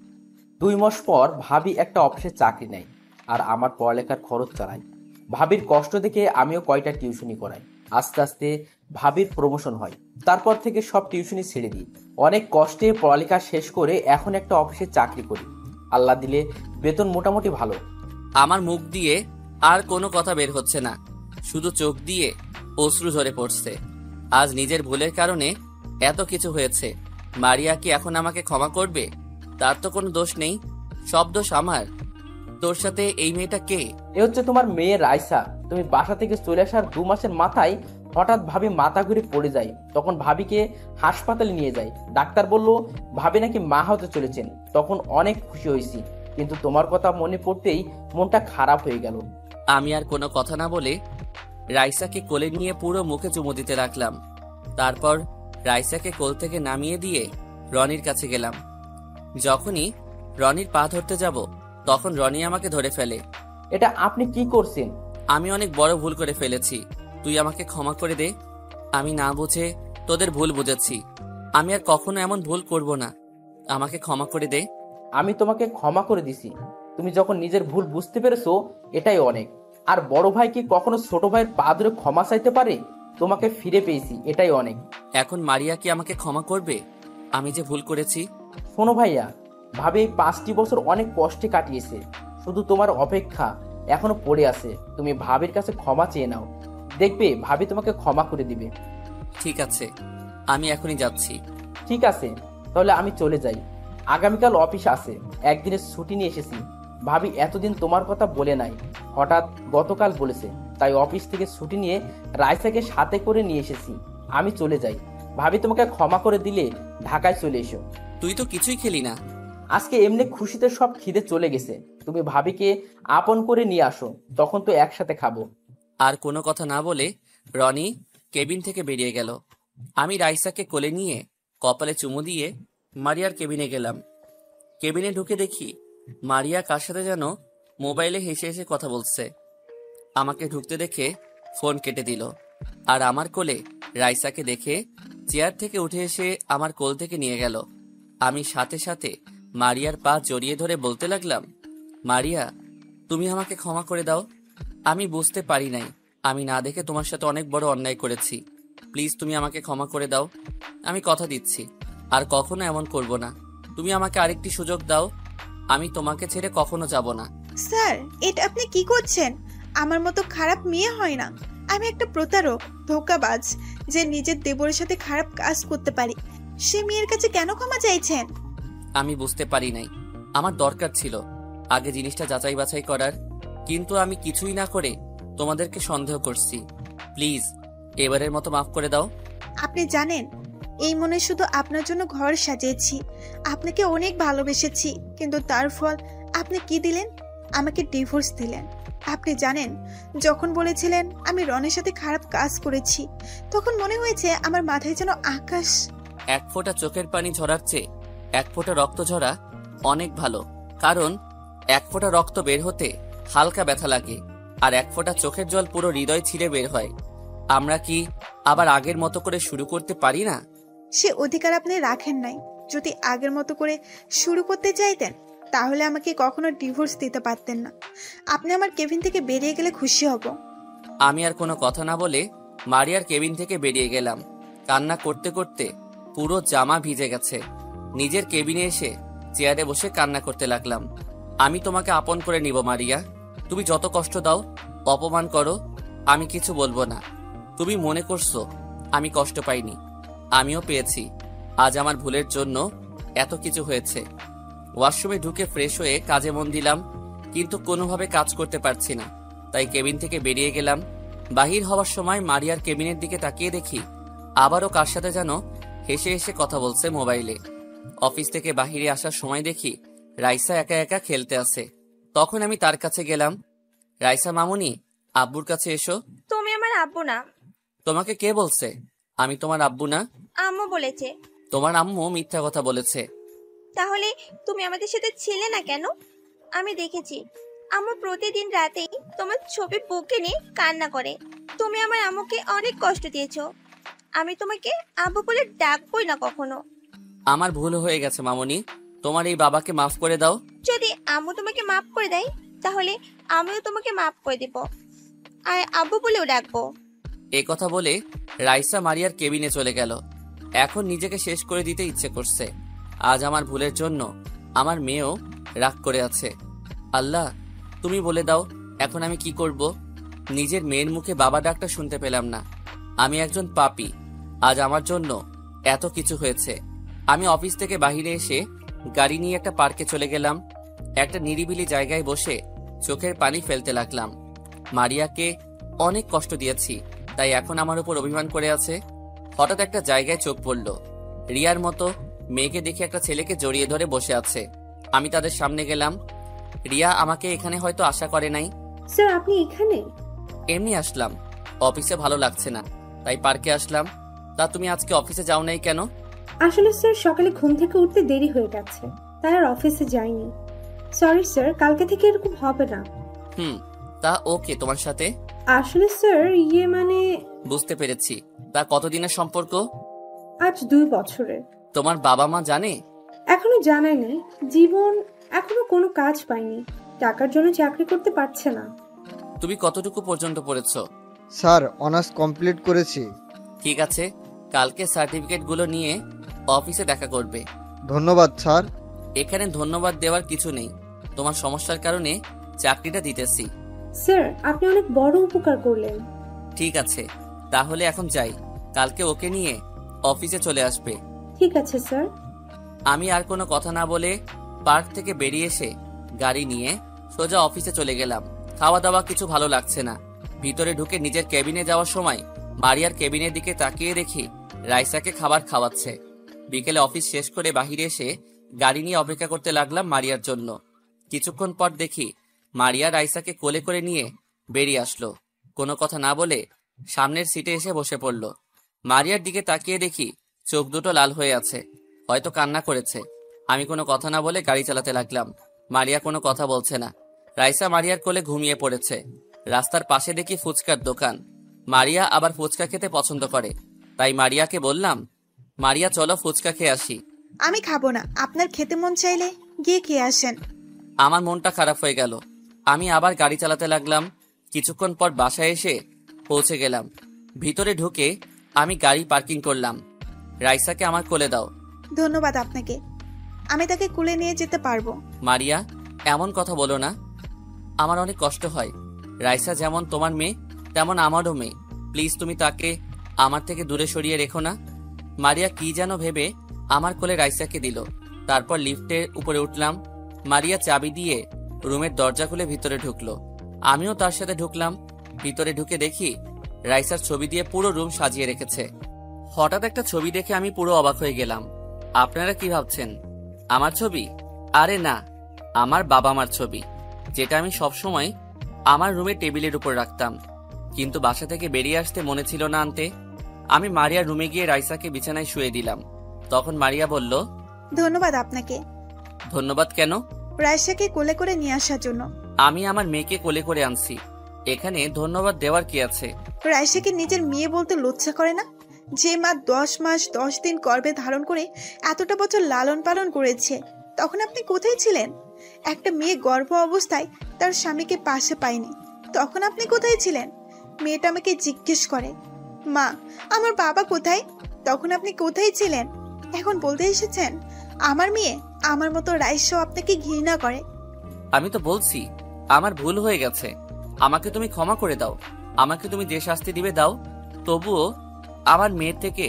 [SPEAKER 7] 2 মাস পর ভাবি একটা অফিসে চাকরি নেয় আর আমার পড়ালেখার খরচ চালায়। ভাবির কষ্ট দেখে আমিও কয়টা টিউশনি করাই। আস্তে আস্তে ভাবির প্রমোশন হয়। তারপর থেকে সব টিউশনি ছেড়ে দিই। অনেক কষ্টে পড়ালেখা শেষ করে এখন একটা অফিসে চাকরি করি। আল্লাহ দিলে বেতন মোটামুটি ভালো।
[SPEAKER 2] আমার মুখ দিয়ে আর কোনো কথা বের হচ্ছে না, শুধু চোখ দিয়ে অশ্রু ঝরে পড়ছে। আজ নিজের ভুলের কারণে এত কিছু হয়েছে। মারিয়া কি এখন আমাকে ক্ষমা করবে? তার তো কোনো দোষ নেই, সব দোষ আমার। তোর সাথে এই মেয়েটা কে?
[SPEAKER 7] এ হচ্ছে তোমার মেয়ে রাইসা। তুমি বাসা থেকে চলে আসার 2 মাসের মাথায় হঠাৎ ভাবি মাথা ঘুরে পড়ে যায়। তখন ভাবিকে হাসপাতালে নিয়ে যায়। ডাক্তার বলল ভাবি নাকি মা হতে চলেছেন। তখন অনেক খুশি হয়েছি, কিন্তু তোমার কথা মনে পড়তেই মনটা খারাপ হয়ে গেল।
[SPEAKER 2] আমি আর কোনো কথা না বলে রাইসাকে কোলে নিয়ে পুরো মুখে চুমু দিতে লাগলাম। তারপর রাইসাকে কোল থেকে নামিয়ে দিয়ে রনির কাছে গেলাম। যখনই রনির পা ধরতে যাব, তখন রনি আমাকে ধরে ফেলে।
[SPEAKER 7] এটা আপনি কি করছেন?
[SPEAKER 2] আমি অনেক বড় ভুল করে ফেলেছি, তুই আমাকে ক্ষমা করে দে। আমি না বুঝে তোদের ভুল বুঝেছি, আমি আর কখনো এমন ভুল করব না, আমাকে ক্ষমা করে দে।
[SPEAKER 7] আমি তোমাকে ক্ষমা করে দিছি। তুমি যখন নিজের ভুল বুঝতে পেরেছো, এটাই অনেক। আর বড় ভাই কি কখনো ছোট ভাইয়ের পা ধরে ক্ষমা চাইতে পারে? তোমাকে ফিরে পেয়েছি, এটাই অনেক।
[SPEAKER 2] এখন মারিয়া কি আমাকে ক্ষমা করবে আমি যে ভুল করেছি?
[SPEAKER 7] শোনো ভাইয়া, ভাবি এই 5টি বছর অনেক কষ্টে কাটিয়েছে। শুধু তোমার অপেক্ষা এখনো পড়ে আছে। তুমি ভাবির কাছে ক্ষমা চেয়ে নাও, দেখবে ভাবি তোমাকে ক্ষমা করে দিবে।
[SPEAKER 2] ঠিক আছে, আমি এখনই যাচ্ছি।
[SPEAKER 7] ঠিক আছে, তাহলে আমি চলে যাই। আগামীকাল অফিস আছে, একদিনের ছুটি নিয়ে এসেছি। ভাবি এতদিন তোমার কথা বলে নাই, হঠাৎ গতকাল বলেছে, তাই অফিস থেকে ছুটি নিয়ে রাইসাকে সাথে করে নিয়ে এসেছি। আমি চলে যাই। ভাবি তোমাকে ক্ষমা করে দিলে ঢাকায় চলে এসো।
[SPEAKER 2] তুই তো কিছুই খেলি না।
[SPEAKER 7] আজকে এমনি খুশিতে সব খিদে চলে গেছে। তুমি ভাবিকে আপন করে নিয়ে আসো, তখন তো একসাথে খাবো।
[SPEAKER 2] আর কোনো কথা না বলে রনি কেবিন থেকে বেরিয়ে গেল। আমি রাইসাকে কোলে নিয়ে কপালে চুমু দিয়ে মারিয়ার কেবিনে গেলাম। কেবিনে ঢুকে দেখি মারিয়া কার সাথে যেন মোবাইলে হেসে হেসে কথা বলছে। আমাকে ঢুকতে দেখে ফোন কেটে দিল। আর আমার কোলে রাইসাকে দেখে চেয়ার থেকে উঠে এসে আমার কোল থেকে নিয়ে গেল। আমি সাথে সাথে মারিয়ার পা জড়িয়ে ধরে বলতে লাগলাম, মারিয়া, তুমি আমাকে ক্ষমা করে দাও। আমি বুঝতে পারি নাই, আমি না দেখে তোমার সাথে অনেক বড় অন্যায় করেছি। প্লিজ তুমি আমাকে ক্ষমা করে দাও। আমি কথা দিচ্ছি আর কখনো এমন করব না। তুমি আমাকে আরেকটি সুযোগ দাও, আমি তোমাকে ছেড়ে কখনো যাব না।
[SPEAKER 1] স্যার, এটা আপনি কি করছেন? আমার মতো খারাপ মেয়ে হয় না। আমি একটা প্রতারক, ধোঁকাবাজ, যে নিজের দেবরের সাথে খারাপ কাজ করতে পারি। সে মেয়ের কাছে কেন ক্ষমা চাইছেন?
[SPEAKER 2] আমি বুঝতে পারি নাই, আমার দরকার ছিল আগে জিনিসটা যাচাই বাছাই করার, কিন্তু আমি কিছুই না করে তোমাদেরকে সন্দেহ করছি। প্লিজ এবারের মতো মাফ করে দাও।
[SPEAKER 1] আপনি জানেন, এই মনে শুধু আপনার জন্য ঘর সাজিয়েছি, আপনাকে অনেক ভালোবেসেছি, কিন্তু তার ফল আপনি কি দিলেন? আমাকে ডিভোর্স দিলেন। আপনি জানেন, যখন বলেছিলেন আমি রনের সাথে খারাপ কাজ করেছি, তখন মনে হয়েছে আমার মাথায় যেন আকাশ।
[SPEAKER 2] এক ফোঁটা চোখের পানি ঝরার চেয়ে এক ফোঁটা রক্ত ঝরা অনেক ভালো, কারণ এক ফোঁটা রক্ত বের হতে হালকা ব্যথা লাগে, আর এক ফোঁটা চোখের জল পুরো হৃদয় ছিঁড়ে বের হয়। আমরা কি আবার আগের মতো করে শুরু করতে পারি না?
[SPEAKER 1] সে অধিকার আপনি রাখেন নাই। যদি আগের মতো করে শুরু করতে চাইতেন, তাহলে আমাকে কখনো ডিভোর্স দিতে পারতেন না। আপনি আমার কেবিন থেকে বেরিয়ে গেলে খুশি হব।
[SPEAKER 2] আমি আর কোনো কথা না বলে মারিয়ার কেবিন থেকে বেরিয়ে গেলাম। কান্না করতে করতে পুরো জামা ভিজে গেছে। নিজের কেবিনে এসে চেয়ারে বসে কান্না করতে লাগলাম। আমি তোমাকে আপন করে নিব মারিয়া, তুমি যত কষ্ট দাও, অপমান করো, আমি কিছু বলবো না। তুমি মনে করছো আমি কষ্ট পাইনি, আমিও পেয়েছি। আজ আমার ভুলের জন্য এত কিছু হয়েছে। ওয়াশরুমে ঢুকে ফ্রেশ হয়ে কাজে মন দিলাম, কিন্তু কোনোভাবে কাজ করতে পারছি না, তাই কেবিন থেকে বেরিয়ে গেলাম। বাহির হওয়ার সময় মারিয়ার কেবিনের দিকে তাকিয়ে দেখি আবারও কার সাথে যেন হেসে হেসে কথা বলছে মোবাইলে। অফিস থেকে বাহিরে আসার সময় দেখি রাইসা একা একা খেলতে আছে। তখন আমি তার কাছে গেলাম। রাইসা মামুনি, আব্বুর কাছে এসো।
[SPEAKER 8] তুমি আমার আব্বু না।
[SPEAKER 2] তোমাকে কে বলছে আমি তোমার আব্বু না?
[SPEAKER 8] আম্মু বলেছে।
[SPEAKER 2] তোমার আম্মু মিথ্যা কথা বলেছে।
[SPEAKER 8] তাহলে তুমি আমাদের সাথে ছিলে না কেন? আমি দেখেছি আম্মু প্রতিদিন রাতেই তোমার ছবি বুকে নিয়ে কান্না করে। তুমি আমার আম্মুকে অনেক কষ্ট দিয়েছো। আমি তোমাকে আব্বু বলে ডাকবই না কখনো।
[SPEAKER 2] আমার ভুল হয়ে গেছে মামনি, তোমার এই বাবাকে মাফ করে দাও।
[SPEAKER 8] যদি আম্মু তোমাকে মাফ করে দেয় তাহলে আমিও তোমাকে মাফ করে দিব আর আব্বু বলেও ডাকবো।
[SPEAKER 2] এ কথা বলে রাইসা মারিয়ার কেবিনে চলে গেল। এখন নিজেকে শেষ করে দিতে ইচ্ছে করছে। আজ আমার ভুলের জন্য আমার মেয়েও রাগ করে আছে। আল্লাহ, তুমি বলে দাও এখন আমি কি করব? নিজের মেয়ের মুখে বাবা ডাকটা শুনতে পেলাম না। আমি একজন পাপী। আজ আমার জন্য এত কিছু হয়েছে। আমি অফিস থেকে বাইরে এসে গাড়ি নিয়ে একটা পার্কে চলে গেলাম। একটা নিরিবিলি জায়গায় বসে চোখের পানি ফেলতে লাগলাম। মারিয়াকে অনেক কষ্ট দিয়েছি, তাই এখন আমার উপর অভিমান করে আছে। হঠাৎ একটা জায়গায় চোখ পড়ল। রিয়ার মতো মেয়েকে দেখে একটা ছেলেকে জড়িয়ে ধরে বসে আছে। আমি তাদের সামনে গেলাম। রিয়া আমাকে এখানে হয়তো আশা করে নাই।
[SPEAKER 3] স্যার আপনি এখানে?
[SPEAKER 2] এমনি আসলাম, অফিসে ভালো লাগছে না তাই পার্কে আসলাম। তা তুমি আজকে অফিসে যাও নাই কেন?
[SPEAKER 3] আসলে স্যার সকালে ঘুম থেকে উঠতে দেরি হয়ে গেছে, তাই আর অফিসে যাইনি। সরি স্যার, কালকে থেকে এরকম হবে না।
[SPEAKER 2] তা ওকে তোমার সাথে?
[SPEAKER 3] আসলে স্যার মানে
[SPEAKER 2] বুঝতে পেরেছি। তা কতদিনের সম্পর্ক?
[SPEAKER 3] আজ 2 বছরের।
[SPEAKER 2] তোমার বাবা মা জানে?
[SPEAKER 3] এখনো জানাই নাই। জীবন এখনো কোনো কাজ পায়নি, টাকার জন্য চাকরি করতে পারছে না।
[SPEAKER 2] তুমি কতটুকু পর্যন্ত পড়েছো?
[SPEAKER 4] স্যার অনার্স কমপ্লিট করেছি।
[SPEAKER 2] ঠিক আছে, কালকে সার্টিফিকেটগুলো নিয়ে অফিসে দেখা করবে।
[SPEAKER 4] ধন্যবাদ স্যার।
[SPEAKER 2] এখানে ধন্যবাদ দেওয়ার কিছু নেই, তোমার সমস্যার কারণে চাকরিটা দিতেছি।
[SPEAKER 3] স্যার আপনি অনেক বড় উপকার করলেন।
[SPEAKER 2] ঠিক আছে, তাহলে এখন যাই। কালকে ওকে নিয়ে অফিসে চলে আসবে।
[SPEAKER 3] ঠিক আছে স্যার।
[SPEAKER 2] আমি আর কোনো কথা না বলে পার্ক থেকে বেরিয়ে এসে গাড়ি নিয়ে সোজা অফিসে চলে গেলাম। খাওয়া দাওয়া কিছু ভালো লাগছে না। ভিতরে ঢুকে নিজের কেবিনে যাওয়ার সময় মারিয়ার কেবিনের দিকে তাকিয়ে দেখি রাইসাকে খাবার খাওয়াচ্ছে। বিকেলে অফিস শেষ করে বাহিরে এসে গাড়ি নিয়ে অপেক্ষা করতে লাগলাম মারিয়ার জন্য। কিছুক্ষণ পর দেখি মারিয়া রাইসাকে কোলে করে নিয়ে বেরিয়ে আসলো। কোনো কথা না বলে সামনের সিটে এসে বসে পড়ল। মারিয়ার দিকে তাকিয়ে দেখি চোখ দুটো লাল হয়ে আছে, হয়তো কান্না করেছে। আমি কোনো কথা না বলে গাড়ি চালাতে লাগলাম। মারিয়া কোনো কথা বলছে না। রাইসা মারিয়ার কোলে ঘুমিয়ে পড়েছে। রাস্তার পাশে দেখি ফুচকার দোকান। মারিয়া আবার ফুচকা খেতে পছন্দ করে, তাই মারিয়াকে বললাম, মারিয়া চলো ফুচকা খেয়ে আসি।
[SPEAKER 1] আমি খাবো না, আপনার খেতে মন চাইলে গিয়ে খেয়ে আসেন।
[SPEAKER 2] আমার মনটা খারাপ হয়ে গেল। আমি আবার গাড়ি চালাতে লাগলাম। কিছুক্ষণ পর বাসায় এসে পৌঁছে গেলাম। ভিতরে ঢুকে আমি গাড়ি পার্কিং করলাম। রাইসাকে আমার কোলে দাও।
[SPEAKER 1] ধন্যবাদ আপনাকে, আমি তাকে কুলে নিয়ে যেতে পারবো।
[SPEAKER 2] মারিয়া, এমন কথা বলো না, আমার অনেক কষ্ট হয়। রাইসা যেমন তোমার মেয়ে তেমন আমারও মেয়ে। প্লিজ তুমি তাকে আমার থেকে দূরে সরিয়ে রেখো না। মারিয়া কি যেন ভেবে আমার কোলে রাইসাকে দিল। তারপর লিফটের উপরে উঠলাম। মারিয়া চাবি দিয়ে রুমের দরজা খুলে ভিতরে ঢুকলো। আমিও তার সাথে ঢুকলাম। ভিতরে ঢুকে দেখি রাইসার ছবি দিয়ে পুরো রুম সাজিয়ে রেখেছে। হঠাৎ একটা ছবি দেখে আমি পুরো অবাক হয়ে গেলাম। আপনারা কি ভাবছেন, আমার ছবি? আরে না, আমার বাবা মার ছবি, যেটা আমি সবসময় আমার রুমের টেবিলের উপর রাখতাম। কিন্তু বাসা থেকে বেরিয়ে আসতে মনে ছিল না আনতে। আমি মারিয়ার রুমে গিয়ে রাইসাকে বিছানায় শুয়ে দিলাম। তখন মারিয়া বলল,
[SPEAKER 1] ধন্যবাদ আপনাকে।
[SPEAKER 2] ধন্যবাদ কেন?
[SPEAKER 1] রাইসাকে কোলে করে নিয়ে আসার জন্য।
[SPEAKER 2] আমি আমার মেয়েকে কোলে করে আনছি, এখানে ধন্যবাদ দেওয়ার কি আছে?
[SPEAKER 1] রাইসাকে নিজের মেয়ে বলতে লজ্জা করে না? যে মা 10 মাস 10 দিন গর্ভে ধারণ করে এতটা বছর লালন পালন করেছে, তখন আপনি কোথায় ছিলেন? একটা মেয়ে গর্ভ অবস্থায় তার স্বামীকে পাশে পায়নি, তখন আপনি কোথায় ছিলেন? মেয়েটা আমাকে জিজ্ঞেস করে, মা আমার বাবা কোথায়? তখন আপনি কোথায় ছিলেন? এখন বলতে এসেছেন আমার মেয়ে আমার মতো রাইসাও আপনাকে ঘৃণা করে।
[SPEAKER 2] আমি তো বলছি আমার ভুল হয়ে গেছে, আমাকে তুমি ক্ষমা করে দাও। আমাকে তুমি যে শাস্তি দিবে দাও, তবুও আমার মেয়ের থেকে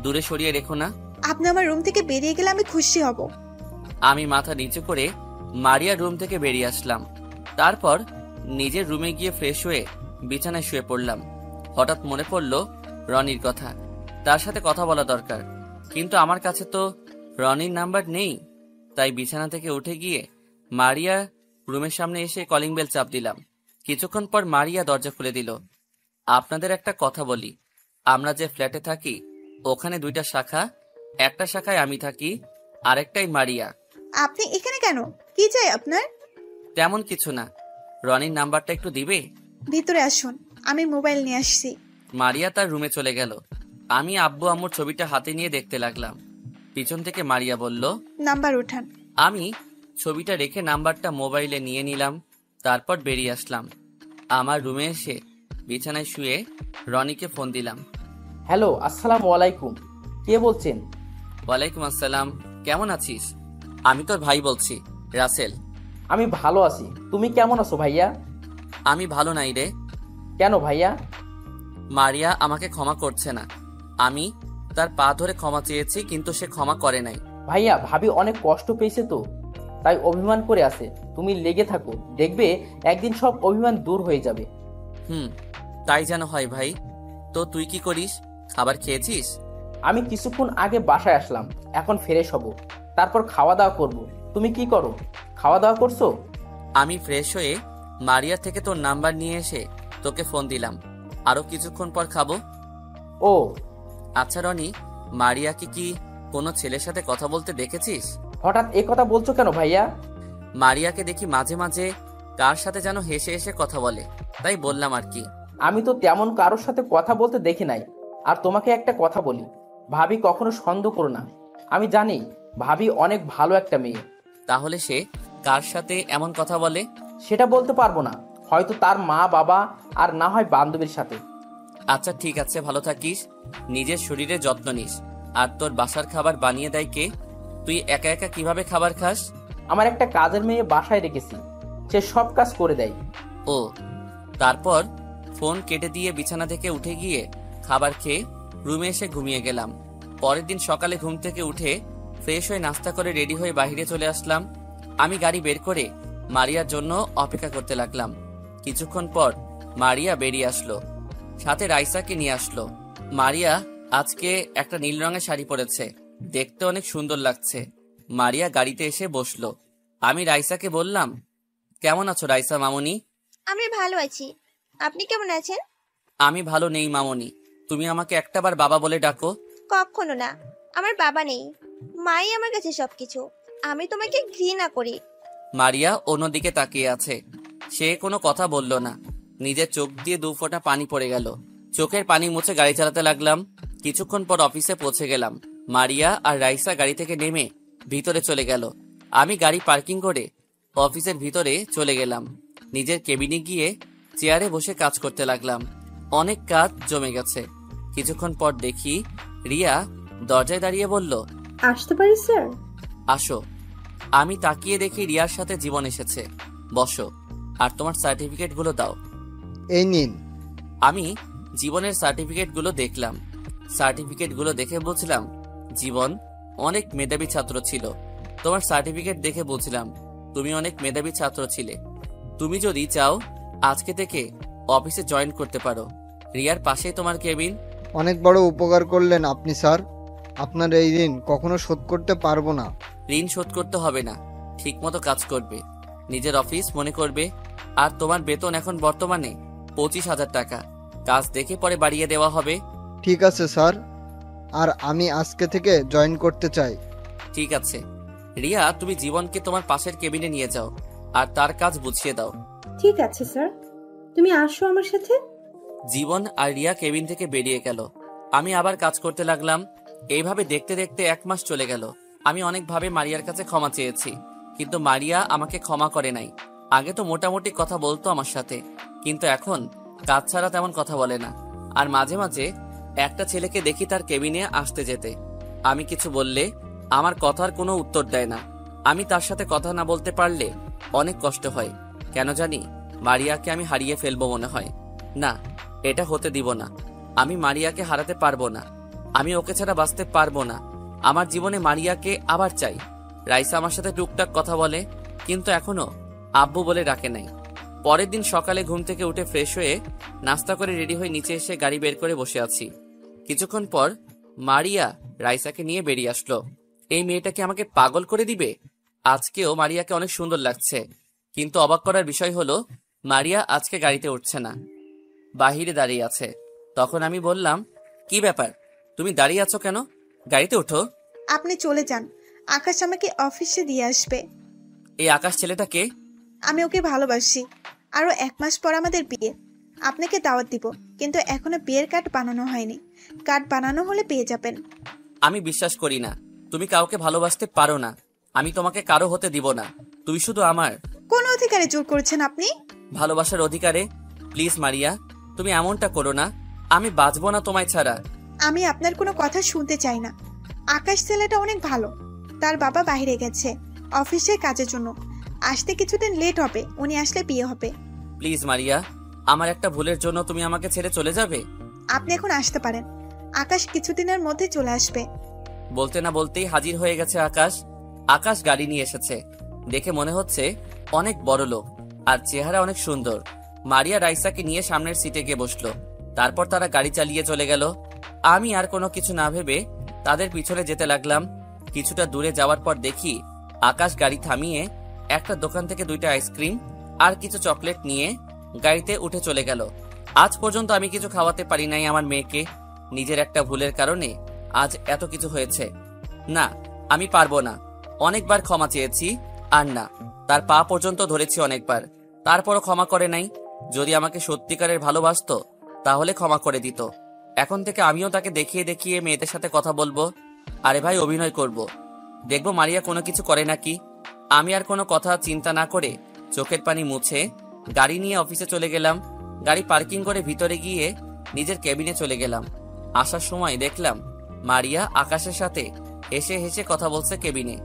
[SPEAKER 2] দূরে সরিয়ে রেখো না।
[SPEAKER 1] আপনি আমার রুম থেকে বেরিয়ে গেলে আমি খুশি হব।
[SPEAKER 2] আমি মাথা নিচু করে মারিয়ার রুম থেকে বেরিয়ে আসলাম। তারপর নিজের রুমে গিয়ে ফ্রেশ হয়ে বিছানায় শুয়ে পড়লাম। হঠাৎ মনে পড়ল রনির কথা, তার সাথে কথা বলা দরকার। কিন্তু আমার কাছে তো রনির নাম্বার নেই। তাই বিছানা থেকে উঠে গিয়ে মারিয়া রুমের সামনে এসে কলিং বেল চাপ দিলাম। কিছুক্ষণ পর মারিয়া দরজা খুলে দিল। আপনাদের একটা কথা বলি, আমরা যে ফ্ল্যাটে থাকি ওখানে 2টা শাখা, একটা শাখায় আমি থাকি, আরেকটাই মারিয়া।
[SPEAKER 1] আপনি এখানে কেন? কি চাই আপনার?
[SPEAKER 2] তেমন কিছু না, রনির নাম্বারটা একটু দিবে?
[SPEAKER 1] ভিতরে আসুন, আমি মোবাইল নিয়ে আসছি।
[SPEAKER 2] মারিয়া তার রুমে চলে গেল। আমি আব্বু আম্মুর ছবিটা হাতে নিয়ে দেখতে লাগলাম। পিছন থেকে মারিয়া বলল,
[SPEAKER 1] নাম্বার উঠান।
[SPEAKER 2] আমি ছবিটা রেখে নাম্বারটা মোবাইলে নিয়ে নিলাম। তারপর বেরিয়ে আসলাম। আমার রুমে এসে বিছানায় শুয়ে রনিকে ফোন দিলাম।
[SPEAKER 7] হ্যালো, আসসালামু আলাইকুম। কে বলছেন?
[SPEAKER 2] ওয়ালাইকুম আসসালাম, কেমন আছিস? আমি তোর ভাই বলছি, রাসেল।
[SPEAKER 7] আমি ভালো আছি, তুমি কেমন আছো ভাইয়া?
[SPEAKER 2] আমি ভালো নাই রে।
[SPEAKER 7] কেন ভাইয়া?
[SPEAKER 2] মারিয়া আমাকে ক্ষমা করছে না। আমি তার পা ধরে ক্ষমা চেয়েছি, কিন্তু সে ক্ষমা করে নাই।
[SPEAKER 7] ভাইয়া, ভাবি অনেক কষ্ট পেয়েছে তো, তাই অভিমান করে আছে। তুমি লেগে থাকো, দেখবে একদিন সব অভিমান দূর হয়ে যাবে।
[SPEAKER 2] তাই যেন হয় ভাই। তো তুই কি করিস? খাবার খেয়েছিস?
[SPEAKER 7] আমি কিছুক্ষণ আগে বাসায় আসলাম, এখন ফ্রেশ হব, তারপর খাওয়া দাওয়া করব। তুমি কি করো? খাওয়া দাওয়া করছো?
[SPEAKER 2] আমি ফ্রেশ হয়ে মারিয়া থেকে তোর নাম্বার নিয়ে এসে তোকে ফোন দিলাম। আরো কিছুক্ষণ পর খাবো।
[SPEAKER 7] ও
[SPEAKER 2] আচ্ছা রনি, মারিয়াকে কি কোনো ছেলের সাথে কথা বলতে দেখেছিস?
[SPEAKER 7] হঠাৎ এ কথা বলছো কেন ভাইয়া?
[SPEAKER 2] মারিয়াকে দেখি মাঝে মাঝে কার সাথে যেন হেসে হেসে কথা বলে, তাই বললাম আর কি।
[SPEAKER 7] আমি তো তেমন কারোর সাথে কথা বলতে দেখি নাই। আর তোমাকে একটা কথা বলি, ভাবি কখনো সন্দেহ করো না। আমি জানি ভাবি অনেক ভালো একটা মেয়ে।
[SPEAKER 2] তাহলে সে কার সাথে এমন কথা বলে?
[SPEAKER 7] সেটা বলতে পারবো না, হয়তো তার মা বাবা, আর না হয় বান্ধবীর সাথে।
[SPEAKER 2] আচ্ছা ঠিক আছে, ভালো থাকিস, নিজের শরীরে যত্ন নিস। আর তোর বাসার খাবার বানিয়ে দেয় কে? তুই একা একা কিভাবে খাবার খাস?
[SPEAKER 7] আমার একটা কাজের মেয়ে বাসায় রেখেছি, সে সব কাজ করে দেয়।
[SPEAKER 2] ও, তারপর ফোন কেটে দিয়ে বিছানা থেকে উঠে গিয়ে খাবার খেয়ে রুমে এসে ঘুমিয়ে গেলাম। পরের দিন সকালে ঘুম থেকে উঠে ফ্রেশ হয়ে নাস্তা করে রেডি হয়ে বাইরে চলে আসলাম। আমি গাড়ি বের করে মারিয়ার জন্য অপেক্ষা করতে লাগলাম। কিছুক্ষণ পর মারিয়া বেরিয়ে আসলো, সাথে রাইসাকে নিয়ে আসলো। মারিয়া আজকে একটা নীল রঙের শাড়ি পরেছে, দেখতে অনেক সুন্দর লাগছে। মারিয়া গাড়িতে এসে বসলো। আমি রাইসাকে বললাম, কেমন আছো রাইসা মামুনি?
[SPEAKER 8] আমি ভালো আছি, আপনি কেমন আছেন?
[SPEAKER 2] আমি ভালো নেই মামুনি, তুমি আমাকে একটাবার বাবা বলে ডাকো।
[SPEAKER 8] কখনো না, আমার বাবা নেই, মাই আমার কাছে সবকিছু। আমি তোমাকে ঘৃণা করি।
[SPEAKER 2] মারিয়া অন্যদিকে তাকিয়ে আছে, সে কোনো কথা বলল না। নিজের চোখ দিয়ে 2 ফোঁটা পানি পড়ে গেল। চোখের পানি মুছে গাড়ি চালাতে লাগলাম। কিছুক্ষণ পর অফিসে পৌঁছে গেলাম। মারিয়া আর রাইসা গাড়ি থেকে নেমে ভিতরে চলে গেল। আমি গাড়ি পার্কিং করে অফিসের ভিতরে চলে গেলাম। নিজের কেবিনে গিয়ে চেয়ারে বসে কাজ করতে লাগলাম। অনেক কাজ জমে গেছে। কিছুক্ষণ পর দেখি রিয়া দরজায় দাঁড়িয়ে বলল,
[SPEAKER 3] আসতে পারি স্যার?
[SPEAKER 2] আসো। আমি তাকিয়ে দেখি রিয়ার সাথে জীবন এসেছে। বসো, আর তোমার সার্টিফিকেটগুলো দাও।
[SPEAKER 4] এই নিন।
[SPEAKER 2] আমি জীবনের সার্টিফিকেটগুলো দেখলাম। সার্টিফিকেটগুলো দেখে বুঝলাম জীবন অনেক মেধাবী ছাত্র ছিল। তোমার সার্টিফিকেট দেখে বুঝলাম তুমি অনেক মেধাবী ছাত্র ছিলে। তুমি যদি চাও আজকে থেকে অফিসে জয়েন করতে পারো। রিয়ার পাশেই তোমার কেবিন।
[SPEAKER 4] অনেক বড় উপকার করলেন আপনি স্যার। আপনার এই ঋণ কখনো শোধ করতে পারবো না।
[SPEAKER 2] ঋণ শোধ করতে হবে না, ঠিক মতো কাজ করবে, নিজের অফিস মনে করবে। আর তোমার বেতন এখন বর্তমানে 25,000 টাকা। কাজ দেখে পরে বাড়িয়ে দেওয়া হবে।
[SPEAKER 4] ঠিক আছে স্যার, আর আমি আজকে থেকে জয়েন করতে চাই।
[SPEAKER 2] ঠিক আছে রিয়া, তুমি জীবনকে তোমার পাশের কেবিনে নিয়ে যাও আর তার কাজ বুঝিয়ে দাও।
[SPEAKER 3] ঠিক আছে স্যার, তুমি আসো আমার সাথে।
[SPEAKER 2] জীবন আর রিয়া কেবিন থেকে বেরিয়ে গেল। আমি আবার কাজ করতে লাগলাম। এইভাবে দেখতে দেখতে 1 মাস চলে গেল। আমি অনেকভাবে মারিয়ার কাছে ক্ষমা চেয়েছি, কিন্তু মারিয়া আমাকে ক্ষমা করে নাই। আগে তো মোটামুটি কথা বলতো আমার সাথে, কিন্তু এখন কাজ ছাড়া তেমন কথা বলে না। আর মাঝে মাঝে একটা ছেলেকে দেখি তার কেবিনে আসতে যেতে। আমি কিছু বললে আমার কথার কোনো উত্তর দেয় না। আমি তার সাথে কথা না বলতে পারলে অনেক কষ্ট হয়। কেন জানি মারিয়াকে আমি হারিয়ে ফেলবো মনে হয়। না, এটা হতে দিব না। আমি মারিয়াকে হারাতে পারবো না। আমি ওকে ছাড়া বাঁচতে পারবো না। আমার জীবনে মারিয়াকে আবার চাই। রাইসা আমার সাথে টুকটাক কথা বলে, কিন্তু এখনো আব্বু বলে ডাকে নাই। পরের দিন সকালে ঘুম থেকে উঠে ফ্রেশ হয়ে নাস্তা করে রেডি হয়ে নিচে এসে গাড়ি বের করে বসে আছি। কিছুক্ষণ পর মারিয়া রাইসাকে নিয়ে বেরিয়ে আসলো। এই মেয়েটাকে আমাকে পাগল করে দিবে। আজকেও মারিয়াকে অনেক সুন্দর লাগছে, কিন্তু অবাক করার বিষয় হলো মারিয়া আজকে গাড়িতে উঠছে না, বাহিরে দাঁড়িয়ে আছে। তখন আমি বললাম, কি ব্যাপার, তুমি দাঁড়িয়ে আছো কেন? গাড়িতে ওঠো।
[SPEAKER 1] আপনি চলে যান, আকাশ আমাকে অফিসে দিয়ে আসবে।
[SPEAKER 2] এই আকাশ ছেলেটা কে?
[SPEAKER 1] আমি ওকে ভালোবাসি। আরো 1 মাস পর আমাদের বিয়ে। আপনাকে দাওয়াত দিব, কিন্তু এখনো বিয়ের কার্ড বানানো হয়নি। কার্ড বানানো হলে পেয়ে যাবেন।
[SPEAKER 2] আমি বিশ্বাস করি না, তুমি কাউকে ভালোবাসতে পারো না। আমি তোমাকে কারো হতে দিব না, তুই শুধু আমার।
[SPEAKER 1] কোন অধিকারে জোর করছেন আপনি?
[SPEAKER 2] ভালোবাসার অধিকারে। প্লিজ মারিয়া, তুমি এমনটা করো না। আমি বাঁচবো না তোমায় ছাড়া।
[SPEAKER 1] আমি আপনার কোনো কথা শুনতে চাই না। আকাশ ছেলেটা অনেক ভালো। তার বাবা বাইরে গেছে অফিসের কাজের জন্য, আসতে কিছুদিন লেট হবে। উনি আসলে বিয়ে হবে।
[SPEAKER 2] প্লিজ মারিয়া, আমার একটা ভুলের জন্য তুমি আমাকে ছেড়ে চলে যাবে?
[SPEAKER 1] আপনি এখন আসতে পারেন, আকাশ কিছুদিনের মধ্যে চলে আসবে।
[SPEAKER 2] বলতে না বলতেই হাজির হয়ে গেছে আকাশ। আকাশ গাড়ি নিয়ে এসেছে, দেখে মনে হচ্ছে অনেক বড় লোক, আর চেহারা অনেক সুন্দর। মারিয়া রাইসাকে নিয়ে সামনের সিটে গিয়ে বসলো। তারপর তারা গাড়ি চালিয়ে চলে গেল। আমি আর কোনো কিছু না ভেবে তাদের পিছনে যেতে লাগলাম। কিছুটা দূরে যাওয়ার পর দেখি আকাশ গাড়ি থামিয়ে একটা দোকান থেকে 2টা আইসক্রিম আর কিছু চকলেট নিয়ে গাড়িতে উঠে চলে গেল। আজ পর্যন্ত আমি কিছু খাওয়াতে পারি নাই আমার মেয়েকে। নিজের একটা ভুলের কারণে আজ এত কিছু হয়েছে। না, আমি পারবো না। অনেকবার ক্ষমা চেয়েছি, আর না, তার পা পর্যন্ত ধরেছি অনেকবার, তারপরও ক্ষমা করে নাই। যদি আমাকে সত্যিকারের ভালোবাসতো তাহলে ক্ষমা করে দিত। এখন থেকে আমিও তাকে দেখিয়ে দেখিয়ে মেয়েদের সাথে কথা বলবো। আরে ভাই, অভিনয় করব। দেখবো মারিয়া কোনো কিছু করে নাকি। আমি আর কোনো কথা চিন্তা না করে চোখের পানি মুছে গাড়ি নিয়ে অফিসে চলে গেলাম। গাড়ি পার্কিং করে ভিতরে গিয়ে নিজের কেবিনে চলে গেলাম। আসার সময় দেখলাম মারিয়া আকাশের সাথে হেসে হেসে কথা বলছে কেবিনে।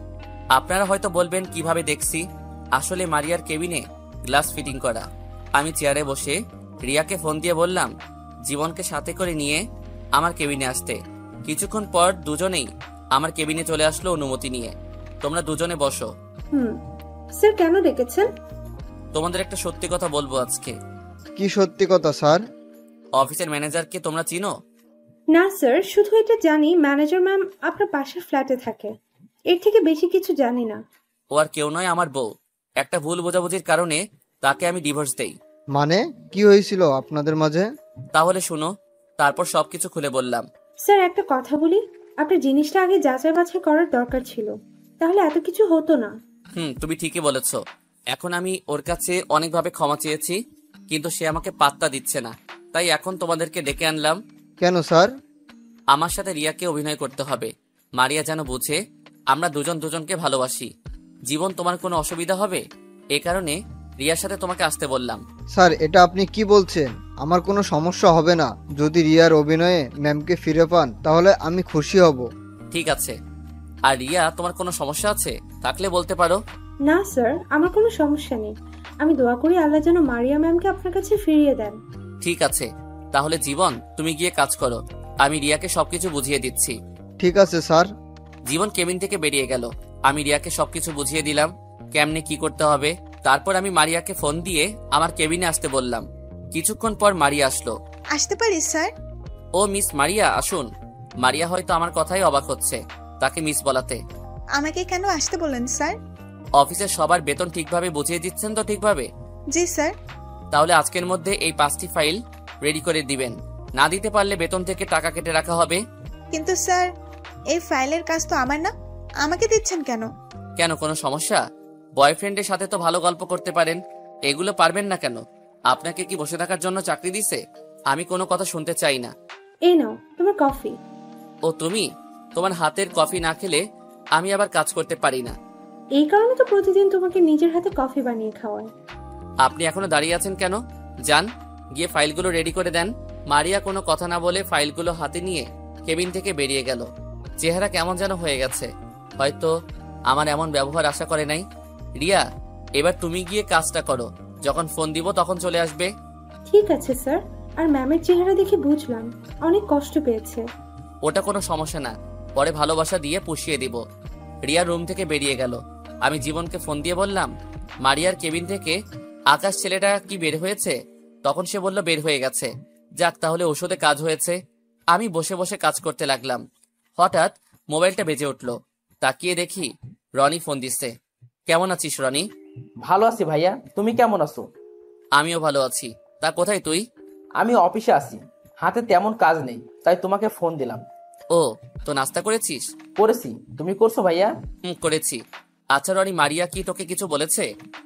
[SPEAKER 2] আপনারা হয়তো বলবেন কিভাবে দেখছি, আসলে মারিয়ার কেবিনে গ্লাস ফিটিং করা। আমি চেয়ারে বসে রিয়াকে ফোন দিয়ে বললাম জীবনকে সাথে করে নিয়ে আমার কেবিনে আসতে। কিছুক্ষণ পর দুজনেই আমার কেবিনে চলে আসলো অনুমতি নিয়ে। তোমরা দুজনে বসো।
[SPEAKER 3] স্যার কেন ডেকেছেন?
[SPEAKER 2] তোমাদের একটা সত্যি কথা বলবো আজকে।
[SPEAKER 4] কি সত্যি কথা স্যার?
[SPEAKER 2] অফিসের ম্যানেজারকে তোমরা চিনো?
[SPEAKER 3] না স্যার, শুধু এটা জানি ম্যানেজার ম্যাম আপনার পাশের ফ্ল্যাটে থাকে। এর থেকে বেশি কিছু জানি না।
[SPEAKER 2] ও আর কেউ নয়, আমার বউ। একটা ভুল বোঝাবুঝির কারণে তাকে আমি ডিভোর্স দেই।
[SPEAKER 4] মানে কি হয়েছিল আপনাদের মাঝে?
[SPEAKER 2] তাহলে শুনো, তারপর সবকিছু খুলে বললাম।
[SPEAKER 3] স্যার একটা কথা বলি, আপনার জিনিসটা আগে যাচাই বাছাই করার দরকার ছিল, তাহলে এত কিছু হতো না।
[SPEAKER 2] তুমি ঠিকই বলেছ। এখন আমি ওর কাছে অনেকভাবে ক্ষমা চেয়েছি, কিন্তু সে আমাকে পাত্তা দিচ্ছে না। তাই এখন তোমাদেরকে ডেকে আনলাম।
[SPEAKER 4] কেন স্যার?
[SPEAKER 2] আমার সাথে রিয়াকে অভিনয় করতে হবে। মারিয়া যেন বুঝে আমরা দুজন দুজনকে ভালোবাসি। জীবন, তোমার কোনো অসুবিধা হবে? এ কারণে রিয়ার সাথে তোমাকে আসতে বললাম।
[SPEAKER 4] স্যার, এটা আপনি কি বলছেন? আমার কোনো সমস্যা হবে না। যদি রিয়ার অভিনয়ে ম্যামকে ফিরে পান তাহলে আমি খুশি হব।
[SPEAKER 2] ঠিক আছে। আর রিয়া, তোমার কোনো সমস্যা আছে থাকলে বলতে পারো।
[SPEAKER 3] না স্যার, আমার কোনো সমস্যা নেই। আমি দোয়া করি আল্লাহ যেন মারিয়া ম্যামকে আপনার কাছে ফিরিয়ে দেন।
[SPEAKER 2] ঠিক আছে, তাহলে জীবন তুমি গিয়ে কাজ করো, আমি রিয়াকে সবকিছু বুঝিয়ে দিচ্ছি।
[SPEAKER 4] ঠিক আছে স্যার।
[SPEAKER 2] জীবন কেবিন থেকে বেরিয়ে গেল। আমি রিয়াকে সবকিছু বুঝিয়ে দিলাম কেমনে কি করতে হবে। তারপর আমি মারিয়াকে ফোন দিয়ে আমার কেবিনে আসতে বললাম। কিছুক্ষণ পর মারিয়া আসলো।
[SPEAKER 1] আসতে পারি স্যার?
[SPEAKER 2] ও মিস মারিয়া, আসুন। মারিয়া হয়তো আমার কথাই অবাক হচ্ছে তাকে মিস বলাতে।
[SPEAKER 1] আমাকে কেন আসতে বললেন স্যার?
[SPEAKER 2] অফিসের সবার বেতন ঠিকভাবে বুঝিয়ে দিচ্ছেন তো? ঠিকভাবে।
[SPEAKER 1] জি স্যার।
[SPEAKER 2] তাহলে আজকের মধ্যে এই 5টি ফাইল রেডি করে দিবেন। না দিতে পারলে বেতন থেকে টাকা কেটে রাখা হবে।
[SPEAKER 1] কিন্তু স্যার, এই ফাইলের কাজ তো আমার না, আমাকে দিচ্ছেন কেন?
[SPEAKER 2] কেন, কোনো সমস্যা? বয়ফ্রেন্ডের সাথে তো ভালো গল্প করতে পারেন, এগুলো পারবেন না কেন? আপনাকে কি বসে থাকার জন্য চাকরি দিছে? আমি কোনো কথা শুনতে চাই না।
[SPEAKER 3] এই নাও তোমার কফি।
[SPEAKER 2] ও তুমি? তোমার হাতের কফি না খেলে আমি আবার কাজ করতে পারি না।
[SPEAKER 3] এই কারণে তো প্রতিদিন তোমাকে নিজের হাতে কফি বানিয়ে খাওয়ায়।
[SPEAKER 2] আপনি এখনো দাঁড়িয়ে আছেন কেন? যান, গিয়ে ফাইলগুলো রেডি করে দেন। মারিয়া কোনো কথা না বলে ফাইলগুলো হাতে নিয়ে কেবিন থেকে বেরিয়ে গেল। চেহারা কেমন যেন হয়ে গেছে, হয়তো আমার এমন ব্যবহার আশা করে নাই। রিয়া, এবার তুমি গিয়ে কাজটা করো, যখন ফোন দিব তখন চলে আসবে।
[SPEAKER 3] ঠিক আছে স্যার। আর ম্যামের চেহারা দেখে বুঝলাম অনেক কষ্ট পেয়েছে।
[SPEAKER 2] ওটা কোনো সমস্যা না, পরে ভালোবাসা দিয়ে পুষিয়ে দিব। রিয়া রুম থেকে বেরিয়ে গেল। আমি জীবনকে ফোন দিয়ে বললাম, মারিয়ার কেবিন থেকে আকাশ ছেলেটা কি বের হয়েছে? তখন সে বলল বের হয়ে গেছে। যাক, তাহলে ওষুধে কাজ হয়েছে। আমি বসে বসে কাজ করতে লাগলাম। হঠাৎ মোবাইলটা বেজে উঠল। তাকিয়ে দেখি রনি ফোন দিচ্ছে। কেমন আছিস রনি?
[SPEAKER 7] ভালো আছি ভাইয়া, তুমি কেমন আছো?
[SPEAKER 2] আমিও ভালো আছি। তা কোথায় তুই?
[SPEAKER 7] আমি অফিসে আছি, হাতে তেমন কাজ নেই, তাই তোমাকে ফোন দিলাম।
[SPEAKER 2] ও, তো নাস্তা করেছিস?
[SPEAKER 7] করেছি, তুমি করছো ভাইয়া?
[SPEAKER 2] করেছি। আচ্ছা রনি, মারিয়া কি তোকে কিছু বলেছে?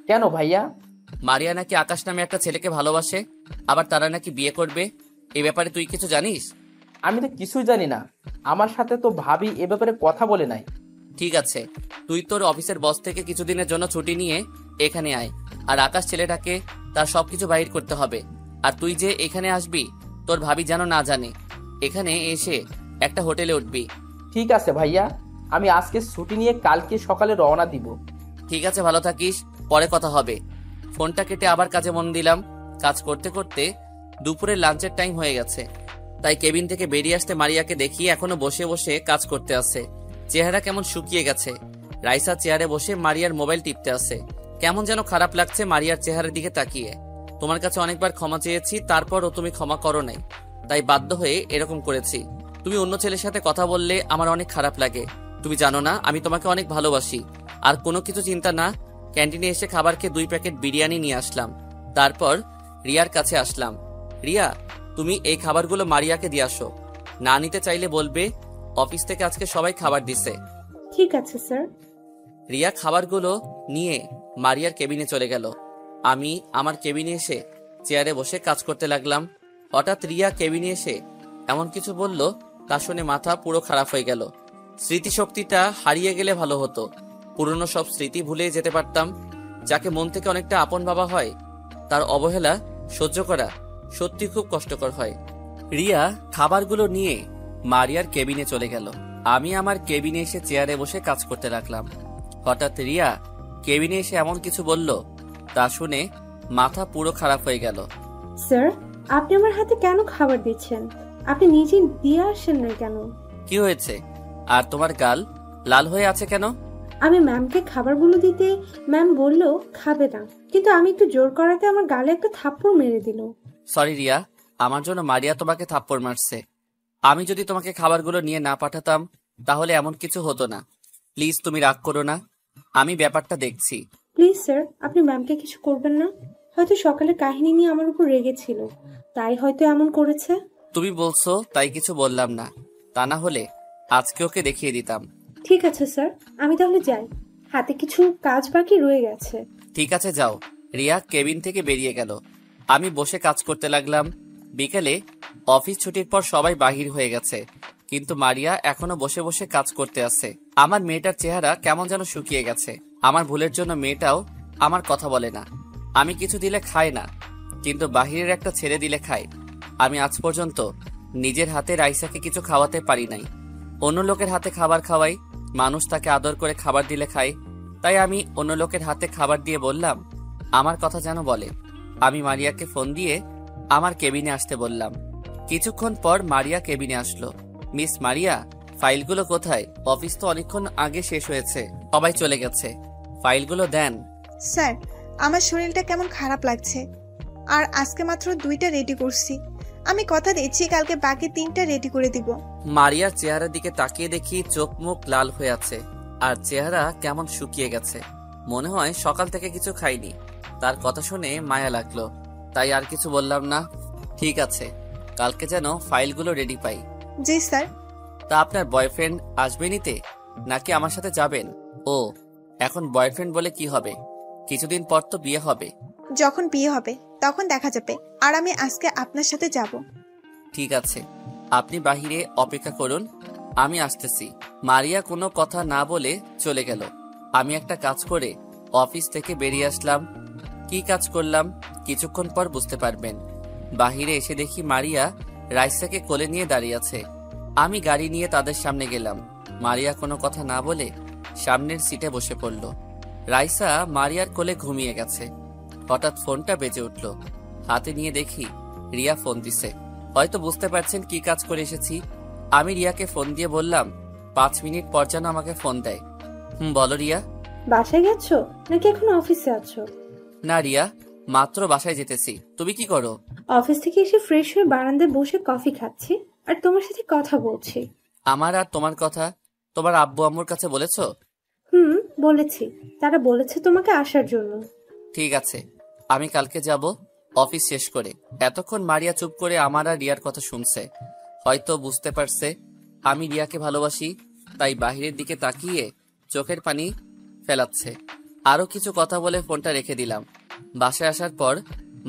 [SPEAKER 7] কেন ভাইয়া?
[SPEAKER 2] মারিয়া নাকি আকাশ নামে একটা ছেলেকে ভালোবাসে, আবার তারা নাকি বিয়ে করবে। এই ব্যাপারে তুই কিছু জানিস?
[SPEAKER 7] আমি তো কিছুই জানি না, আমার সাথে তো ভাবি এ ব্যাপারে কথা বলে নাই।
[SPEAKER 2] ঠিক আছে, তুই তোর অফিসের বস থেকে কিছুদিনের জন্য ছুটি নিয়ে এখানে আয়, আর আকাশ ছেলেটাকে তার সবকিছু বাহির করতে হবে। আর তুই যে এখানে আসবি তোর ভাবি যেন না জানে। এখানে এসে একটা হোটেলে উঠবি।
[SPEAKER 7] ঠিক আছে ভাইয়া, আমি আজকে ছুটি নিয়ে কালকে সকালে রওনা দিব।
[SPEAKER 2] ঠিক আছে, ভালো থাকিস, পরে কথা হবে। ফোনটা কেটে আবার কাজে মন দিলাম। কাজ করতে করতে দুপুরের লাঞ্চের টাইম হয়ে গেছে, তাই কেবিন থেকে বেরিয়ে আসতে মারিয়াকে দেখি এখনো বসে বসে কাজ করতে আছে। চেহারা কেমন শুকিয়ে গেছে। রাইসা চেয়ারে বসে মারিয়ার মোবাইল টিপতে আছে। কেমন যেন খারাপ লাগছে মারিয়ার চেহারার দিকে তাকিয়ে। তোমার কাছে অনেকবার ক্ষমা চেয়েছি, তারপরও তুমি ক্ষমা করো নাই, তাই বাধ্য হয়ে এরকম করেছি। তুমি অন্য ছেলের সাথে কথা বললে আমার অনেক খারাপ লাগে। তুমি জানো না আমি তোমাকে অনেক ভালোবাসি। আর কোনো কিছু চিন্তা না, ক্যান্টিনে এসে খাবার খেয়ে 2 প্যাকেট বিরিয়ানি নিয়ে আসলাম। তারপর রিয়ার কাছে আসলাম। রিয়া, তুমি এই খাবারগুলো মারিয়াকে দিয়ে আসো। না নিতে চাইলে বলবে, অফিস থেকে আজকে সবাই খাবার দিছে।
[SPEAKER 3] ঠিক আছে স্যার।
[SPEAKER 2] রিয়া খাবারগুলো নিয়ে মারিয়ার কেবিনে চলে গেল। আমি আমার কেবিনে এসে চেয়ারে বসে কাজ করতে লাগলাম। হঠাৎ রিয়া কেবিনে এসে এমন কিছু বলল, তা শুনে মাথা পুরো খারাপ হয়ে গেল। স্মৃতিশক্তিটা হারিয়ে গেলে ভালো হতো, পুরনো সব স্মৃতি ভুলে যেতে পারতাম। যাকে মন থেকে অনেকটা আপন ভাবা হয়, তার অবহেলা সহ্য করা সত্যি খুব কষ্টকর হয়। রিয়া খাবারগুলো নিয়ে মারিয়ার কেবিনে চলে গেল। আমি আমার কেবিনে এসে চেয়ারে বসে কাজ করতে লাগলাম। হঠাৎ রিয়া কেবিনে এসে এমন কিছু বলল, তা শুনে মাথা পুরো খারাপ হয়ে গেল।
[SPEAKER 3] স্যার, আপনি আমার হাতে কেন খাবার দিচ্ছেন? আপনি নিজে দিয়ে আসেন না কেন?
[SPEAKER 2] কি হয়েছে? আর তোমার গাল লাল হয়ে আছে কেন?
[SPEAKER 3] আমি ম্যামকে খাবারগুলো দিতে ম্যাম বলল খাবে না, কিন্তু আমি একটু জোর করাতে আমার গালে একটা থাপ্পড় মেরে দিল।
[SPEAKER 2] সরি রিয়া, আমার জন্য মারিয়া তোমাকে থাপ্পড় মারছে। আমি যদি তোমাকে খাবারগুলো নিয়ে না পাঠাতাম তাহলে এমন কিছু হতো না। প্লিজ তুমি রাগ করো না, আমি ব্যাপারটা দেখছি।
[SPEAKER 3] প্লিজ স্যার, আপনি ম্যামকে কিছু করবেন না। হয়তো সকালে কাহিনী নিয়ে আমার উপর রেগেছিল, তাই হয়তো এমন করেছে।
[SPEAKER 2] তুমি বলছো তাই কিছু বললাম না, তা না হলে আজকে ওকে দেখিয়ে দিতাম।
[SPEAKER 3] ঠিক আছে স্যার, আমি তাহলে যাই, হাতে কিছু কাজ বাকি রয়ে গেছে।
[SPEAKER 2] ঠিক আছে যাও। রিয়া কেবিন থেকে বেরিয়ে গেল। আমি বসে কাজ করতে লাগলাম। বিকেলে অফিস ছুটির পর সবাই বাহির হয়ে গেছে, কিন্তু মারিয়া এখনো বসে বসে কাজ করতে আছে। আমার মেয়েটার চেহারা কেমন যেন শুকিয়ে গেছে। আমার ভুলের জন্য মেয়েটাও আমার কথা বলে না। আমি কিছু দিলে খায় না, কিন্তু বাহিরের একটা ছেড়ে দিলে খায়। আমি আজ পর্যন্ত নিজের হাতে রাইসাকে কিছু খাওয়াতে পারি নাই। অন্য লোকের হাতে খাবার খাওয়াই, মানুষ তাকে আদর করে খাবার দিলে খায়। তাই আমি অন্য লোকের হাতে খাবার দিয়ে বললাম আমার কথা যেন বলে। আমি মারিয়াকে ফোন দিয়ে আমার কেবিনে আসতে বললাম। কিছুক্ষণ পর মারিয়া কেবিনে আসলো। মিস মারিয়া, ফাইলগুলো কোথায়? অফিস তো অনেকক্ষণ আগে শেষ হয়েছে, সবাই চলে গেছে। ফাইলগুলো দেন।
[SPEAKER 1] স্যার, আমার শরীরটা কেমন খারাপ লাগছে, আর আজকে মাত্র 2টা রেডি করছি। আমি কথা দিচ্ছি কালকে বাকি 3টা রেডি করে দিব।
[SPEAKER 2] মারিয়ার চেহারার দিকে তাকিয়ে দেখি চোখ মুখ লাল হয়ে আছে, আর চেহারা কেমন শুকিয়ে গেছে। মনে হয় সকাল থেকে কিছু খাইনি। তার কথা শুনে মায়া লাগলো, তাই আর কিছু বললাম না। ঠিক আছে, কালকে যেন ফাইলগুলো রেডি পাই।
[SPEAKER 1] জি স্যার।
[SPEAKER 2] তা আপনার বয়ফ্রেন্ড আসবে নিতে, নাকি আমার সাথে যাবেন? ও, এখন বয়ফ্রেন্ড বলে কি হবে? কিছুদিন পর তো বিয়ে হবে।
[SPEAKER 1] যখন বিয়ে হবে তখন দেখা যাবে, আর আমি আজকে আপনার সাথে যাব।
[SPEAKER 2] ঠিক আছে, আপনি বাহিরে অপেক্ষা করুন, আমি আসতেছি। মারিয়া কোনো কথা না বলে চলে গেল। আমি একটা কাজ করে অফিস থেকে বেরিয়ে আসলাম। কি কাজ করলাম কিছুক্ষণ পর বুঝতে পারবেন। বাহিরে এসে দেখি মারিয়া রাইসাকে কোলে নিয়ে দাঁড়িয়ে আছে। আমি গাড়ি নিয়ে তাদের সামনে গেলাম। মারিয়া কোনো কথা না বলে সামনের সিটে বসে পড়ল। রাইসা মারিয়ার কোলে ঘুমিয়ে গেছে। হঠাৎ ফোনটা বেজে উঠল। হাতে নিয়ে দেখি রিয়া ফোন দিছে। হয়তো বুঝতে পারছেন কি কাজ করে এসেছি। আমি রিয়াকে ফোন দিয়ে বললাম 5 মিনিট পর যেন আমাকে ফোন দেয়। বলো রিয়া।
[SPEAKER 3] বাসায় গেছো নাকি এখন অফিসে আছো?
[SPEAKER 2] না রিয়া, মাত্র বাসায় যেতেছি। তুমি কি করো?
[SPEAKER 3] অফিস থেকে এসে ফ্রেশ হয়ে বারান্দায় বসে কফি খাচ্ছি আর তোমার সাথে কথা বলছি।
[SPEAKER 2] আমার আর তোমার কথা তোমার আব্বু আম্মুর কাছে বলেছো?
[SPEAKER 3] বলেছি, তারা বলেছে তোমাকে আসার জন্য।
[SPEAKER 2] ঠিক আছে, আমি কালকে যাব অফিস শেষ করে। এতক্ষণ মারিয়া চুপ করে আমার আর রিয়ার কথা শুনছে। হয়তো বুঝতে পারছে আমি রিয়াকে ভালোবাসি, তাই বাহিরের দিকে তাকিয়ে চোখের পানি ফেলাচ্ছে। আরো কিছু কথা বলে ফোনটা রেখে দিলাম। বাসায় আসার পর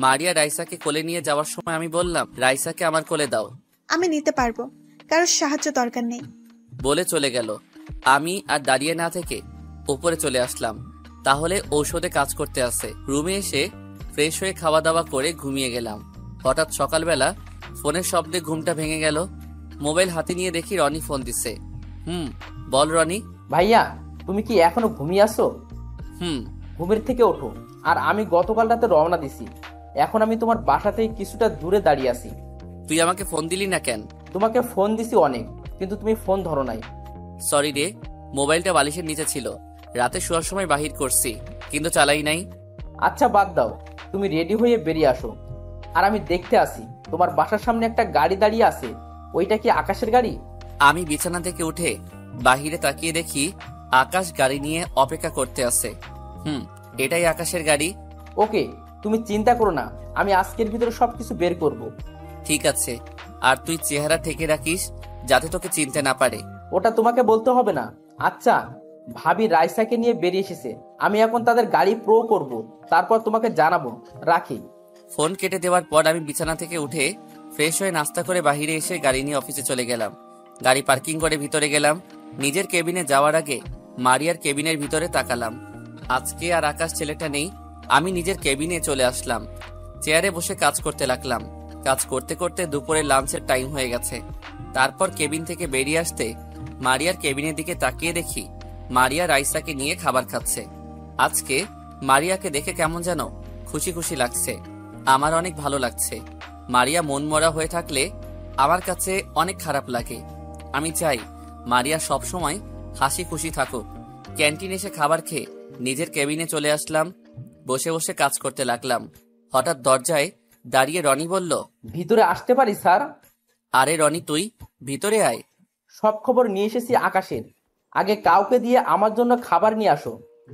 [SPEAKER 2] মারিয়া রাইসাকে কোলে নিয়ে যাওয়ার সময় আমি বললাম, রাইসাকে আমার কোলে দাও।
[SPEAKER 1] আমি নিতে পারবো, কারোর সাহায্য দরকার নেই।
[SPEAKER 2] বলে চলে গেল। আমি আর দাঁড়িয়ে না থেকে উপরে চলে আসলাম। তাহলে ঔষধে কাজ করতে আসে। রুমে এসে ফ্রেশ হয়ে খাওয়া দাওয়া করে ঘুমিয়ে গেলাম। হঠাৎ সকালবেলা ফোনের শব্দে ঘুমটা ভেঙে গেল। মোবাইল হাতে নিয়ে দেখি রনি ফোন দিছে। বল রনি।
[SPEAKER 7] ভাইয়া, তুমি কি এখনো ঘুমিয়ে আসো? ঘুমের থেকে ওঠো। আর আমি গতকাল রাতে রওনা দিছি। এখন আমি তোমার বাসাতেই কিছুটা দূরে দাঁড়িয়ে আছি।
[SPEAKER 2] তুই আমাকে ফোন দিলি না কেন?
[SPEAKER 7] তোমাকে ফোন দিছি অনেক, কিন্তু তুমি ফোন ধরো নাই।
[SPEAKER 2] সরি রে, মোবাইলটা বালিশের নিচে ছিল। রাতে শোয়ার সময় বাহির করছি, কিন্তু চালাই নাই।
[SPEAKER 7] আচ্ছা বাদ দাও, তুমি রেডি হয়ে বেরিয়ে আসো। আর আমি দেখতে আসি তোমার বাসার সামনে একটা গাড়ি দাঁড়িয়ে আছে। ওইটা কি আকাশের গাড়ি?
[SPEAKER 2] আমি বিছানা থেকে উঠে বাহিরে তাকিয়ে দেখি আকাশ গাড়ি নিয়ে অপেক্ষা করতে আছে। এটাই আকাশের গাড়ি।
[SPEAKER 7] ওকে, তুমি চিন্তা করো না, আমি আজকের ভিতরে সবকিছু বের করব।
[SPEAKER 2] ঠিক আছে, আর তুই চেহারা ঠেকে রাখিস যাতে তোকে চিনতে না পারে।
[SPEAKER 7] ওটা তোমাকে বলতে হবে না। আচ্ছা, ভাবি রাইসাকে নিয়ে বেরিয়ে এসেছে। আমি এখন তাদের গাড়ি প্রো করব, তারপর তোমাকে জানাবো। রাখি।
[SPEAKER 2] ফোন কেটে দেওয়ার পর আমি বিছানা থেকে উঠে ফ্রেশ হয়ে নাস্তা করে বাহিরে এসে গাড়ি নিয়ে অফিসে চলে গেলাম। গাড়ি পার্কিং করে ভিতরে গেলাম। নিজের কেবিনে যাওয়ার আগে মারিয়ার কেবিনের ভিতরে তাকালাম। আজকে আর আকাশ ছেলেটা নেই। আমি নিজের কেবিনে চলে আসলাম। চেয়ারে বসে কাজ করতে লাগলাম। কাজ করতে করতে দুপুরে লাঞ্চের টাইম হয়ে গেছে। তারপর কেবিন থেকে বেরিয়ে আসতে মারিয়ার কেবিনের দিকে তাকিয়ে দেখি মারিয়া রাইসাকে নিয়ে খাবার খাচ্ছে। আজকে মারিয়াকে দেখে কেমন যেন খুশি খুশি লাগছে। আমার অনেক ভালো লাগছে। মারিয়া মনমরা হয়ে থাকলে আমার কাছে অনেক খারাপ লাগে। আমি চাই মারিয়া সবসময় হাসি খুশি থাকুক। ক্যান্টিনে এসে খাবার খেয়ে নিজের কেবিনে চলে আসলাম। বসে বসে কাজ করতে লাগলাম। হঠাৎ দরজায় দাঁড়িয়ে রনি বলল,
[SPEAKER 7] ভিতরে আসতে পারি স্যার?
[SPEAKER 2] আরে রনি, তুই ভিতরে আয়।
[SPEAKER 7] সব খবর নিয়ে এসেছি আকাশের। আগে কাউকে দিয়ে আমার জন্য খাবার নিয়ে আসো।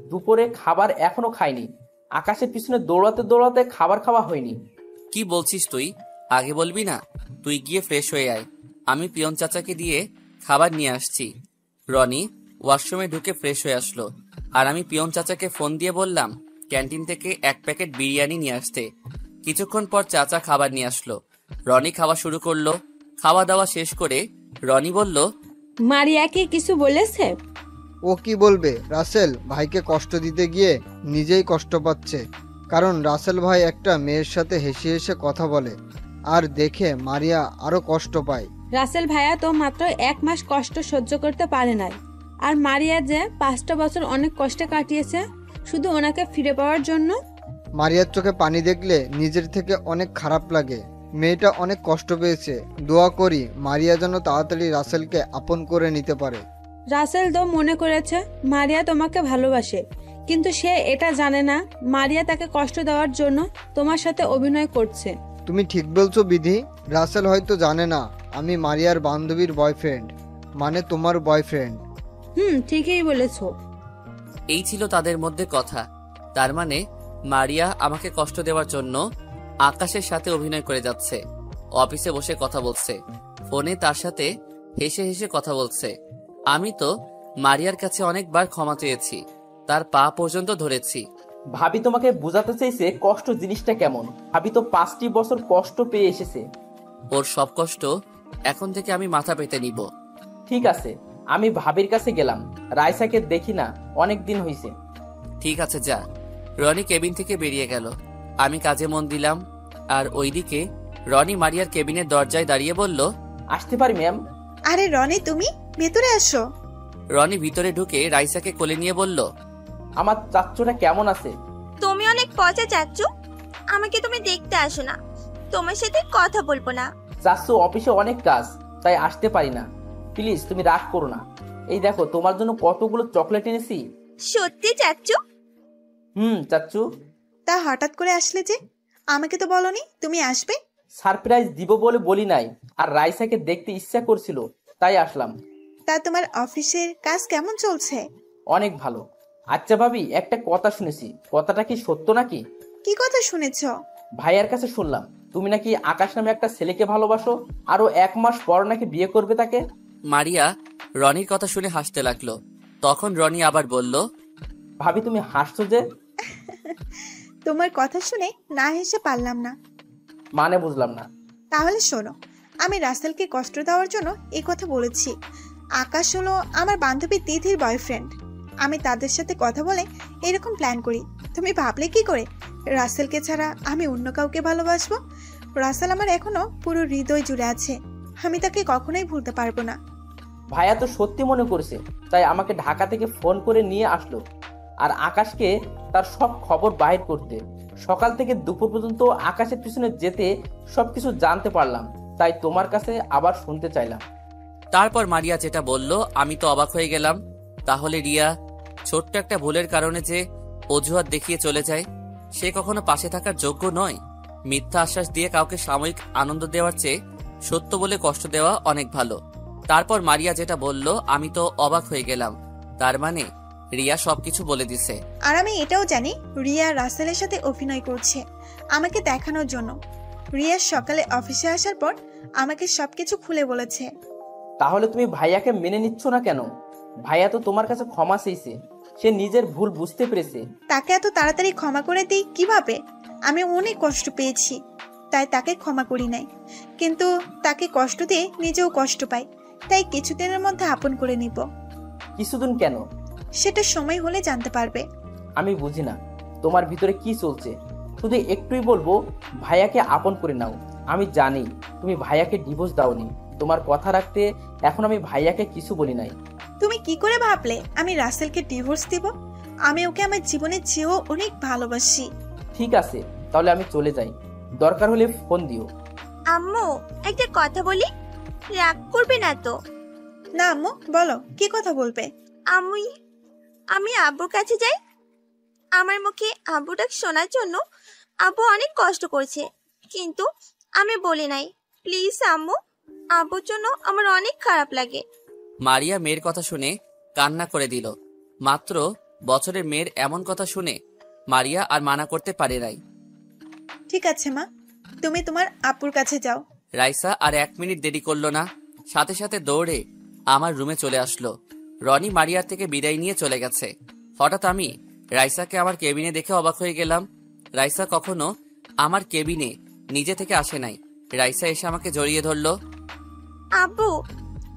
[SPEAKER 7] দুপুরে খাবার এখনো খাইনি। আকাশের পিছনে দৌড়াতে দৌড়াতে খাবার খাওয়া হয়নি।
[SPEAKER 2] কি বলছিস তুই? আগে বলবি না? তুই গিয়ে ফ্রেশ হয়ে আয়, আমি পিয়ন চাচাকে দিয়ে খাবার নিয়ে আসছি। রনি ওয়াশরুমে ঢুকে ফ্রেশ হয়ে আসলো, আর আমি পিয়ন চাচাকে ফোন দিয়ে বললাম ক্যান্টিন থেকে 1 প্যাকেট বিরিয়ানি নিয়ে আসতে। কিছুক্ষণ পর চাচা খাবার নিয়ে আসলো। রনি খাওয়া শুরু করলো। খাওয়া দাওয়া শেষ করে রনি বলল,
[SPEAKER 9] মারিয়াকে কিছু বলেছে?
[SPEAKER 4] ও কি বলবে? রাসেল ভাইকে কষ্ট দিতে গিয়ে নিজেই কষ্ট পাচ্ছে। কারণ রাসেল ভাই একটা মেয়ের সাথে হেসে হেসে কথা বলে, আর দেখে মারিয়া আরো কষ্ট পায়।
[SPEAKER 9] রাসেল ভাইয়া তো মাত্র 1 মাস কষ্ট সহ্য করতে পারে নাই, আর মারিয়া যে 5টা বছর অনেক কষ্টে কাটিয়েছে শুধু ওনাকে ফিরে পাওয়ার জন্য।
[SPEAKER 4] মারিয়ার চোখে পানি দেখলে নিজের থেকে অনেক খারাপ লাগে। মেয়েটা অনেক কষ্ট পেয়েছে। দোয়া করি মারিয়া যেন তাড়াতাড়ি রাসেলকে আপন করে নিতে পারে।
[SPEAKER 9] রাসেল তো মনে করেছে মারিয়া তোমাকে ভালোবাসে, কিন্তু সে এটা জানে না মারিয়া তাকে কষ্ট দেওয়ার জন্য তোমার সাথে অভিনয় করছে।
[SPEAKER 4] তুমি ঠিক বলছো বিধি। রাসেল হয়তো জানে না আমি মারিয়ার বান্ধবীর বয়ফ্রেন্ড, মানে তোমার বয়ফ্রেন্ড।
[SPEAKER 9] ঠিকই বলেছো।
[SPEAKER 2] এই ছিল তাদের মধ্যে কথা। তার মানে মারিয়া আমাকে কষ্ট দেওয়ার জন্য আকাশের সাথে অভিনয় করে যাচ্ছে। অফিসে বসে কথা বলছে, ফোনে তার সাথে হেসে হেসে কথা বলছে। আমি তো মারিয়ার কাছে অনেকবার ক্ষমা চেয়েছি, তার পা পর্যন্ত ধরেছি।
[SPEAKER 7] ভাবি তোমাকে বোঝাতে চাইছে কষ্ট জিনিসটা কেমন। ভাবি তো 5টি বছর কষ্ট পেয়ে এসেছে।
[SPEAKER 2] ওর সব কষ্ট এখন থেকে আমি মাথা পেতে নিব।
[SPEAKER 7] ঠিক আছে, আমি ভাবির কাছে গেলাম। রাইসাকে দেখি না, অনেক দিন হয়েছে।
[SPEAKER 2] ঠিক আছে, যা। রনি কেবিন থেকে বেরিয়ে গেল। আমি কাজে মন দিলাম। আর ওইদিকে রনি মারিয়ার কেবিনের দরজায় দাঁড়িয়ে বলল,
[SPEAKER 7] আসতে পারি ম্যাম?
[SPEAKER 1] আরে রনি, তুমি ভেতরে আসো।
[SPEAKER 2] রনি ভিতরে ঢুকে রাইসাকে কোলে নিয়ে বলল,
[SPEAKER 7] আমার চাচ্চুটা কেমন আছে?
[SPEAKER 8] তুমি অনেক পচা চাচ্চু। আমাকে তুমি দেখতে আসো না, তোমার সাথে কথা বলবো না।
[SPEAKER 7] চাচ্চু অফিসে অনেক কাজ, তাই আসতে পারি না। প্লিজ তুমি রাগ করো না। এই দেখো তোমার জন্য কতগুলো চকলেট এনেছি।
[SPEAKER 8] সত্যি চাচ্চু?
[SPEAKER 7] চাচ্চু।
[SPEAKER 1] তা হঠাৎ করে আসলে যে? আমাকে তো বলনি তুমি আসবে।
[SPEAKER 7] সারপ্রাইজ দিব বলে বলি নাই, আর রাইসাকে দেখতে ইচ্ছা করছিল তাই আসলাম।
[SPEAKER 1] তা তোমার অফিসের কাজ কেমন চলছে?
[SPEAKER 7] অনেক ভালো। আচ্ছা ভাবি, একটা কথা শুনেছি, কথাটা কি সত্য নাকি?
[SPEAKER 1] কি কথা শুনেছো?
[SPEAKER 7] ভাইয়ার কাছে শুনলাম তুমি নাকি আকাশ নামে একটা ছেলেকে ভালোবাসো, আরো 1 মাস পর নাকি বিয়ে করবে তাকে।
[SPEAKER 2] মারিয়া রনির কথা শুনে হাসতে লাগলো। তখন রনি আবার বলল,
[SPEAKER 7] ভাবি তুমি হাসছো যে?
[SPEAKER 1] তোমার কথা শুনে না হেসে পারলাম না।
[SPEAKER 7] মানে বুঝলাম না।
[SPEAKER 1] তাহলে শোনো, আমি রাসেলকে কষ্ট দেওয়ার জন্য এই কথা বলেছি। আকাশ হলো আমার বান্ধবী তিথির বয়ফ্রেন্ড। আমি তাদের সাথে কথা বলে এরকম প্ল্যান করি। তুমি ভাবলে কি করে রাসেলকে ছাড়া আমি অন্য কাউকে ভালোবাসবো? রাসেল আমার এখনো পুরো হৃদয় জুড়ে আছে। আমি তাকে কখনোই ভুলতে পারবো না।
[SPEAKER 7] ভাইয়া তো সত্যি মনে করেছে, তাই আমাকে ঢাকা থেকে ফোন করে নিয়ে আসলো। আর আকাশকে তার সব খবর বাহির করতে। সকাল থেকে দুপুর পর্যন্ত আকাশের পিছনে যেতে সবকিছু জানতে পারলাম, তাই তোমার কাছে আবার শুনতে চাইলাম।
[SPEAKER 2] তারপর মারিয়া যেটা বলল আমি তো অবাক হয়ে গেলাম। তাহলে রিয়া ছোট্ট একটা ভুলের কারণে যে অজুহাত দেখিয়ে চলে যায়, সে কখনো পাশে থাকার যোগ্য নয়। মিথ্যা আশ্বাস দিয়ে কাউকে সাময়িক আনন্দ দেওয়ার চেয়ে সত্য বলে কষ্ট দেওয়া অনেক ভালো। তারপর মারিয়া যেটা বলল আমি তো অবাক হয়ে গেলাম। তার মানে রিয়া সবকিছু বলে দিছে।
[SPEAKER 1] আর আমি এটাও জানি রিয়া রাসেলের সাথে অভিনয় করছে আমাকে দেখানোর জন্য। রিয়া সকালে অফিসে আসার পর আমাকে সবকিছু খুলে বলেছে।
[SPEAKER 7] তাহলে তুমি ভাইয়াকে মেনে নিচ্ছ না কেন? ভাইয়া তো তোমার কাছে ক্ষমা চেয়েছে, সে নিজের ভুল বুঝতে পেরেছে।
[SPEAKER 1] তাকে এত তাড়াতাড়ি ক্ষমা করে দিই কিভাবে? আমি অনেক কষ্ট পেয়েছি, তাই তাকে ক্ষমা করি নাই। কিন্তু তাকে কষ্ট দিয়ে নিজেও কষ্ট পাই, তাই কিছুদিনের মধ্যে আপন করে নিব।
[SPEAKER 7] কিছুদিন কেন?
[SPEAKER 1] সেটা সময় হলে জানতে পারবে।
[SPEAKER 7] আমি বুঝি না তোমার ভিতরে কি চলছে। শুধু একটুই বলবো, ভাইয়াকে আপন করে নাও। আমি জানি তুমি ভাইয়াকে ডিভোর্স দাওনি। তোমার কথা রাখতে এখন আমি ভাইয়াকে কিছু বলি নাই।
[SPEAKER 1] তুমি কি করে ভাবলে আমি রাসেলকে ডিভোর্স দিব? আমি ওকে আমার জীবনের চেয়েও অনেক ভালোবাসি।
[SPEAKER 7] ঠিক আছে, তাহলে আমি চলে যাই। দরকার হলে ফোন দিও।
[SPEAKER 8] আম্মু, একটা কথা বলি, রাগ করবে না তো?
[SPEAKER 1] না আম্মু, বলো কি কথা বলবে?
[SPEAKER 8] আমি আব্বুর কাছে যাই। আমার মুখে আব্বু ডাক শোনার জন্য আব্বু অনেক কষ্ট করছে, কিন্তু আমি বলি নাই। প্লিজ আম্মু, আব্বুর জন্য আমার অনেক খারাপ লাগে।
[SPEAKER 2] মারিয়া মেয়ের কথা শুনে কান্না করে দিল। মাত্র বছরের মেয়ের এমন কথা শুনে মারিয়া আর মানা করতে পারে নাই।
[SPEAKER 1] ঠিক আছে মা, তুমি তোমার আপুর কাছে যাও।
[SPEAKER 2] রাইসা আর 1 মিনিট দেরি করলো না, সাথে সাথে দৌড়ে আমার রুমে চলে আসলো। রনি মারিয়ার থেকে বিদায় নিয়ে চলে গেছে। হঠাৎ আমি রাইসাকে আমার কেবিনে দেখে অবাক হয়ে গেলাম। রাইসা কখনো আমার কেবিনে নিজে থেকে আসে নাই। রাইসা এসে আমাকে জড়িয়ে ধরলো।
[SPEAKER 8] আব্বু,